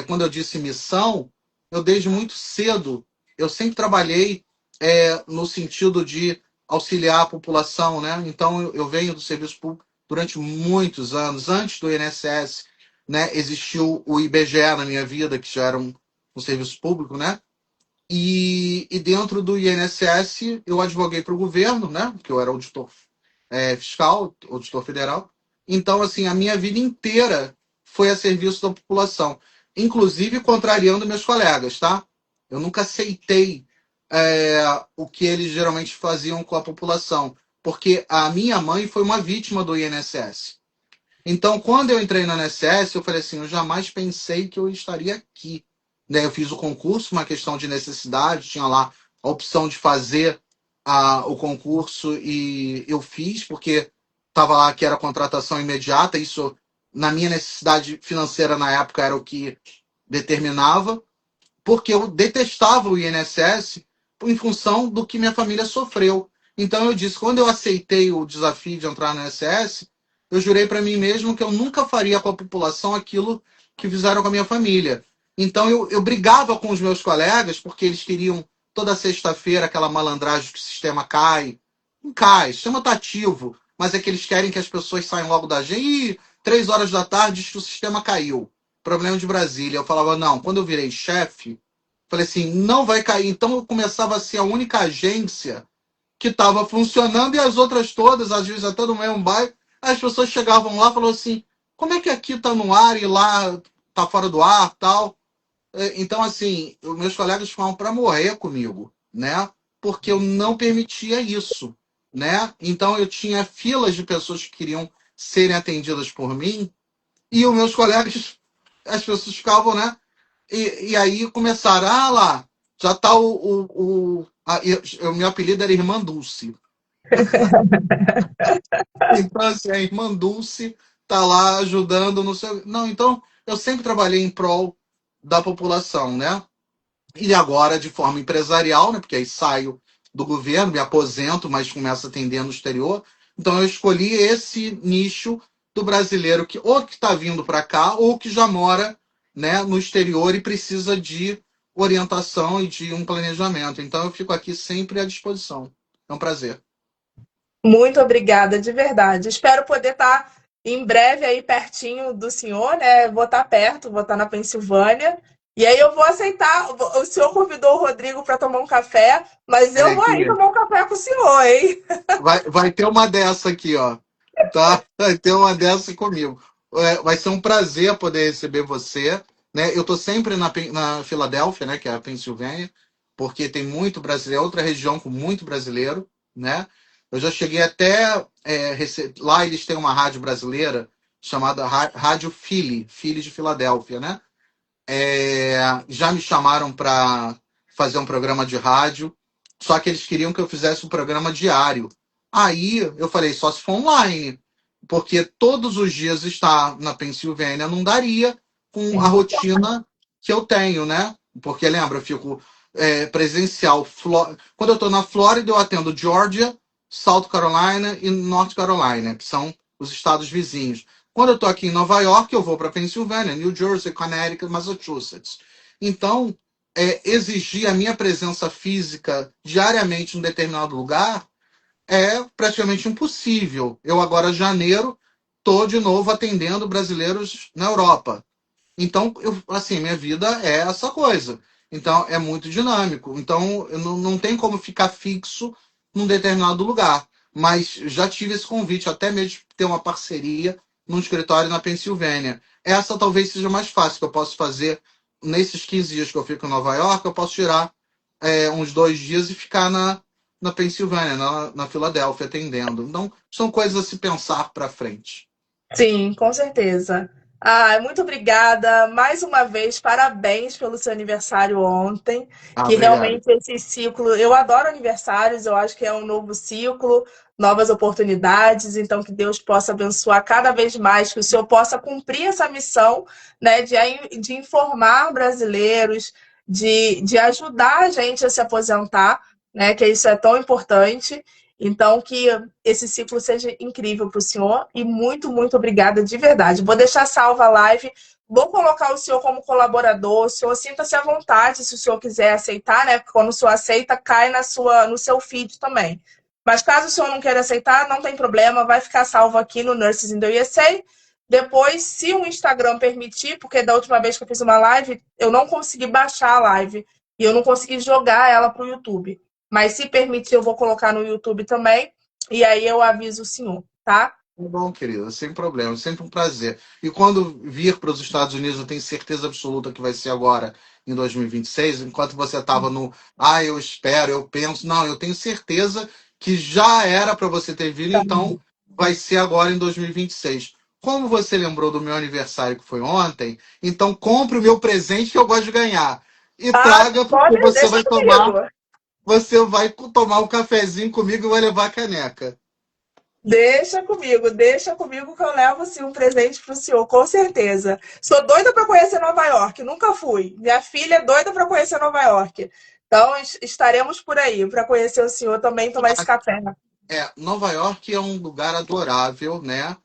Quando eu disse missão, eu desde muito cedo, eu sempre trabalhei no sentido de auxiliar a população, né? Então eu venho do serviço público durante muitos anos, antes do INSS, né? Existiu o IBGE na minha vida, que já era um serviço público, né? E dentro do INSS eu advoguei para o governo, né? Porque eu era auditor fiscal, auditor federal. Então, assim, a minha vida inteira foi a serviço da população, inclusive contrariando meus colegas, tá? Eu nunca aceitei o que eles geralmente faziam com a população, porque a minha mãe foi uma vítima do INSS. Então, quando eu entrei no INSS, eu falei assim, eu jamais pensei que eu estaria aqui. Né? Eu fiz o concurso, uma questão de necessidade, tinha lá a opção de fazer o concurso e eu fiz, porque estava lá que era contratação imediata, isso na minha necessidade financeira na época era o que determinava, porque eu detestava o INSS em função do que minha família sofreu. Então eu disse, quando eu aceitei o desafio de entrar no SS, eu jurei para mim mesmo que eu nunca faria com a população aquilo que fizeram com a minha família. Então eu brigava com os meus colegas porque eles queriam toda sexta-feira aquela malandragem que o sistema cai. Não cai, o sistema está ativo, mas é que eles querem que as pessoas saiam logo da gente. E 3 horas da tarde diz que o sistema caiu. Problema de Brasília. Eu falava, não, quando eu virei chefe, falei assim, não vai cair. Então eu começava a ser a única agência que estava funcionando e as outras todas, às vezes até no mesmo bairro, as pessoas chegavam lá e falavam assim, como é que aqui está no ar e lá está fora do ar tal? Então, assim, os meus colegas falavam para morrer comigo, né? Porque eu não permitia isso, né? Então eu tinha filas de pessoas que queriam serem atendidas por mim e os meus colegas, as pessoas ficavam, né? E aí começaram, ah lá, já tá o meu apelido era Irmã Dulce. Então, assim, a Irmã Dulce tá lá ajudando no seu. Não, então eu sempre trabalhei em prol da população, né? E agora de forma empresarial, né? Porque aí saio do governo, me aposento, mas começo a atender no exterior. Então eu escolhi esse nicho do brasileiro que ou que está vindo para cá ou que já mora, né, no exterior e precisa de orientação e de um planejamento. Então eu fico aqui sempre à disposição. É um prazer. Muito obrigada, de verdade. Espero poder estar em breve aí pertinho do senhor, né? Vou estar perto, vou estar na Pensilvânia. E aí eu vou aceitar. O senhor convidou o Rodrigo para tomar um café, mas eu É vou aí que tomar um café com o senhor, hein? vai ter uma dessa aqui, ó. Tá? Vai ter uma dessa comigo. Vai ser um prazer poder receber você. Né? Eu estou sempre na Filadélfia, né? Que é a Pensilvânia, porque tem muito brasileiro, é outra região com muito brasileiro, né? Eu já cheguei até lá eles têm uma rádio brasileira chamada Rádio Philly, Philly de Filadélfia, né? Já me chamaram para fazer um programa de rádio, só que eles queriam que eu fizesse um programa diário. Aí eu falei, só se for online, porque todos os dias estar na Pensilvânia não daria com a Sim. rotina que eu tenho, né? Porque lembra, eu fico presencial. Quando eu estou na Flórida, eu atendo Georgia, South Carolina e North Carolina, que são os estados vizinhos. Quando eu estou aqui em Nova York, eu vou para Pensilvânia, New Jersey, Connecticut, Massachusetts. Então, exigir a minha presença física diariamente em um determinado lugar é praticamente impossível. Eu agora, em janeiro, estou de novo atendendo brasileiros na Europa. Então, assim, minha vida é essa coisa. Então, é muito dinâmico. Então, eu não tem como ficar fixo num determinado lugar. Mas já tive esse convite, até mesmo de ter uma parceria num escritório na Pensilvânia. Essa talvez seja mais fácil, que eu posso fazer nesses 15 dias que eu fico em Nova York, eu posso tirar uns 2 dias e ficar na Pensilvânia, na Filadélfia, atendendo. Então, são coisas a se pensar para frente. Sim, com certeza. Ah, muito obrigada. Mais uma vez, parabéns pelo seu aniversário ontem. Ah, Que obrigado. realmente esse ciclo, eu adoro aniversários, eu acho que é um novo ciclo, novas oportunidades. Então, que Deus possa abençoar cada vez mais, que o Senhor possa cumprir essa missão, né, de informar brasileiros, de ajudar a gente a se aposentar, né, que isso é tão importante. Então, que esse ciclo seja incrível para o senhor e muito, muito obrigada de verdade. Vou deixar salva a live, vou colocar o senhor como colaborador, o senhor sinta-se à vontade se o senhor quiser aceitar, né? Porque quando o senhor aceita, cai no seu feed também. Mas caso o senhor não queira aceitar, não tem problema, vai ficar salvo aqui no Nurses in the USA. Depois, se o Instagram permitir, porque da última vez que eu fiz uma live, eu não consegui baixar a live e eu não consegui jogar ela para o YouTube. Mas se permitir, eu vou colocar no YouTube também. E aí eu aviso o senhor, tá? Tá bom, querido, sem problema, sempre um prazer. E quando vir para os Estados Unidos, eu tenho certeza absoluta que vai ser agora, em 2026, enquanto você estava no, eu espero, eu penso, não, eu tenho certeza que já era para você ter vindo, então vai ser agora em 2026. Como você lembrou do meu aniversário que foi ontem, então compre o meu presente que eu gosto de ganhar. E Ah, traga, porque pode, deixa comigo. você vai tomar um cafezinho comigo e vai levar a caneca. Deixa comigo que eu levo sim um presente pro senhor, com certeza. Sou doida para conhecer Nova York, nunca fui. Minha filha é doida para conhecer Nova York. Então, estaremos por aí para conhecer o senhor também, tomar esse café. Nova York é um lugar adorável, né?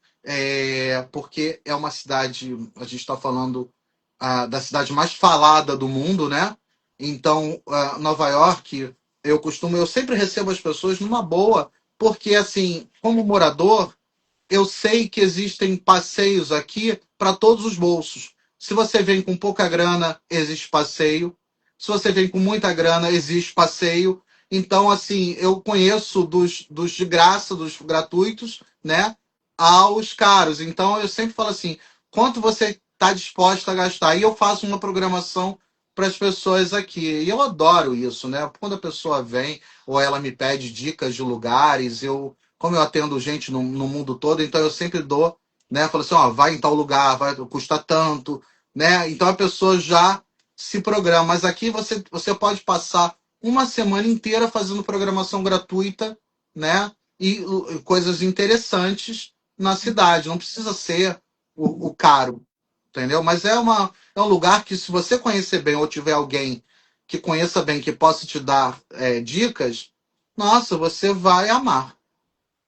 Porque é uma cidade, a gente está falando da cidade mais falada do mundo, né? Então, Nova York, eu sempre recebo as pessoas numa boa, porque assim, como morador, eu sei que existem passeios aqui para todos os bolsos. Se você vem com pouca grana, existe passeio. Se você vem com muita grana, existe passeio. Então, assim, eu conheço dos de graça, dos gratuitos, né? Aos caros. Então, eu sempre falo assim: quanto você está disposto a gastar? E eu faço uma programação para as pessoas aqui. E eu adoro isso, né? Quando a pessoa vem ou ela me pede dicas de lugares, como eu atendo gente no mundo todo, então eu sempre dou, né? Falo assim, ó, vai em tal lugar, vai custar tanto, né? Então a pessoa já se programa. Mas aqui você pode passar uma semana inteira fazendo programação gratuita, né? E coisas interessantes na cidade. Não precisa ser o caro, entendeu? Mas é um lugar que, se você conhecer bem ou tiver alguém que conheça bem, que possa te dar dicas, nossa, você vai amar.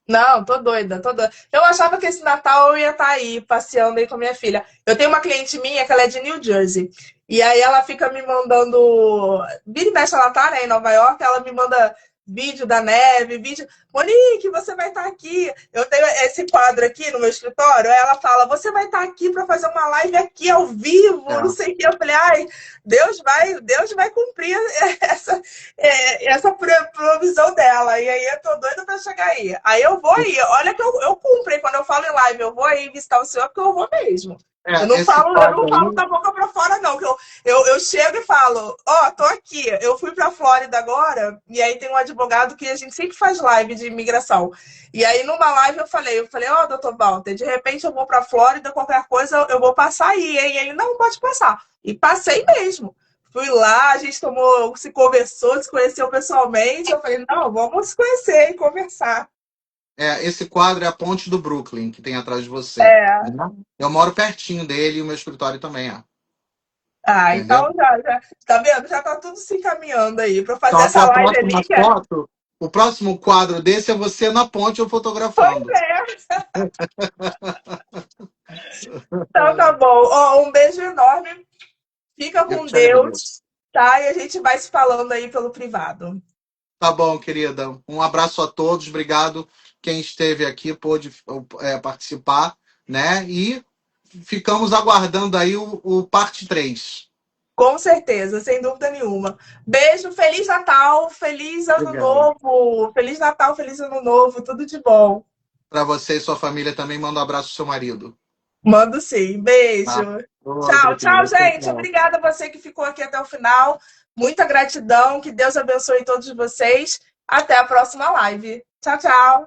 Não, tô doida, tô doida. Eu achava que esse Natal eu ia estar aí, passeando aí com a minha filha. Eu tenho uma cliente minha que ela é de New Jersey. E aí ela fica me mandando. Vira e mexe, ela tá, né, em Nova York, ela me manda vídeo da neve, vídeo. Monique, você vai estar aqui. Eu tenho esse quadro aqui no meu escritório. Aí ela fala: você vai estar aqui para fazer uma live aqui ao vivo, não sei o que. Eu falei: ai, Deus vai cumprir essa provisão dela. E aí eu tô doida pra chegar aí. Aí eu vou aí. Olha que eu cumpro, hein? Quando eu falo em live, eu vou aí visitar o senhor, porque eu vou mesmo. Esse Eu não quadro falo aí, da boca pra fora, não. Que eu chego e falo, ó, tô aqui. Eu fui pra Flórida agora, e aí tem um advogado que a gente sempre faz live de imigração. E aí, numa live, eu falei, ó, doutor Walter, de repente eu vou pra Flórida, qualquer coisa, eu vou passar aí, hein? E ele, não, pode passar. E passei mesmo. Fui lá, a gente se conversou, se conheceu pessoalmente. Eu falei, não, vamos se conhecer e conversar. esse quadro é a ponte do Brooklyn, que tem atrás de você. É. Né? Eu moro pertinho dele e o meu escritório também é. Ah, Entendeu? então já, tá vendo? Já tá tudo se encaminhando aí para fazer Só que essa a live próxima ali, que é foto, o próximo quadro desse é você na ponte eu fotografando. certo. Então tá bom. Ó, um beijo enorme. Fica Eu com que te Deus, agradeço. tá? E a gente vai se falando aí pelo privado. Tá bom, querida. Um abraço a todos. Obrigado quem esteve aqui, pôde participar, né? E ficamos aguardando aí o parte 3. Com certeza, sem dúvida nenhuma. Beijo, Feliz Natal, Feliz Ano Obrigado. Novo. Feliz Natal, Feliz Ano Novo, tudo de bom. Para você e sua família também, manda um abraço ao seu marido. Mando sim. Beijo. Tá? Outro, Tchau, tchau, querido. Tchau, gente. tchau. Obrigada a você que ficou aqui até o final. Muita gratidão. Que Deus abençoe todos vocês. Até a próxima live. Tchau, tchau.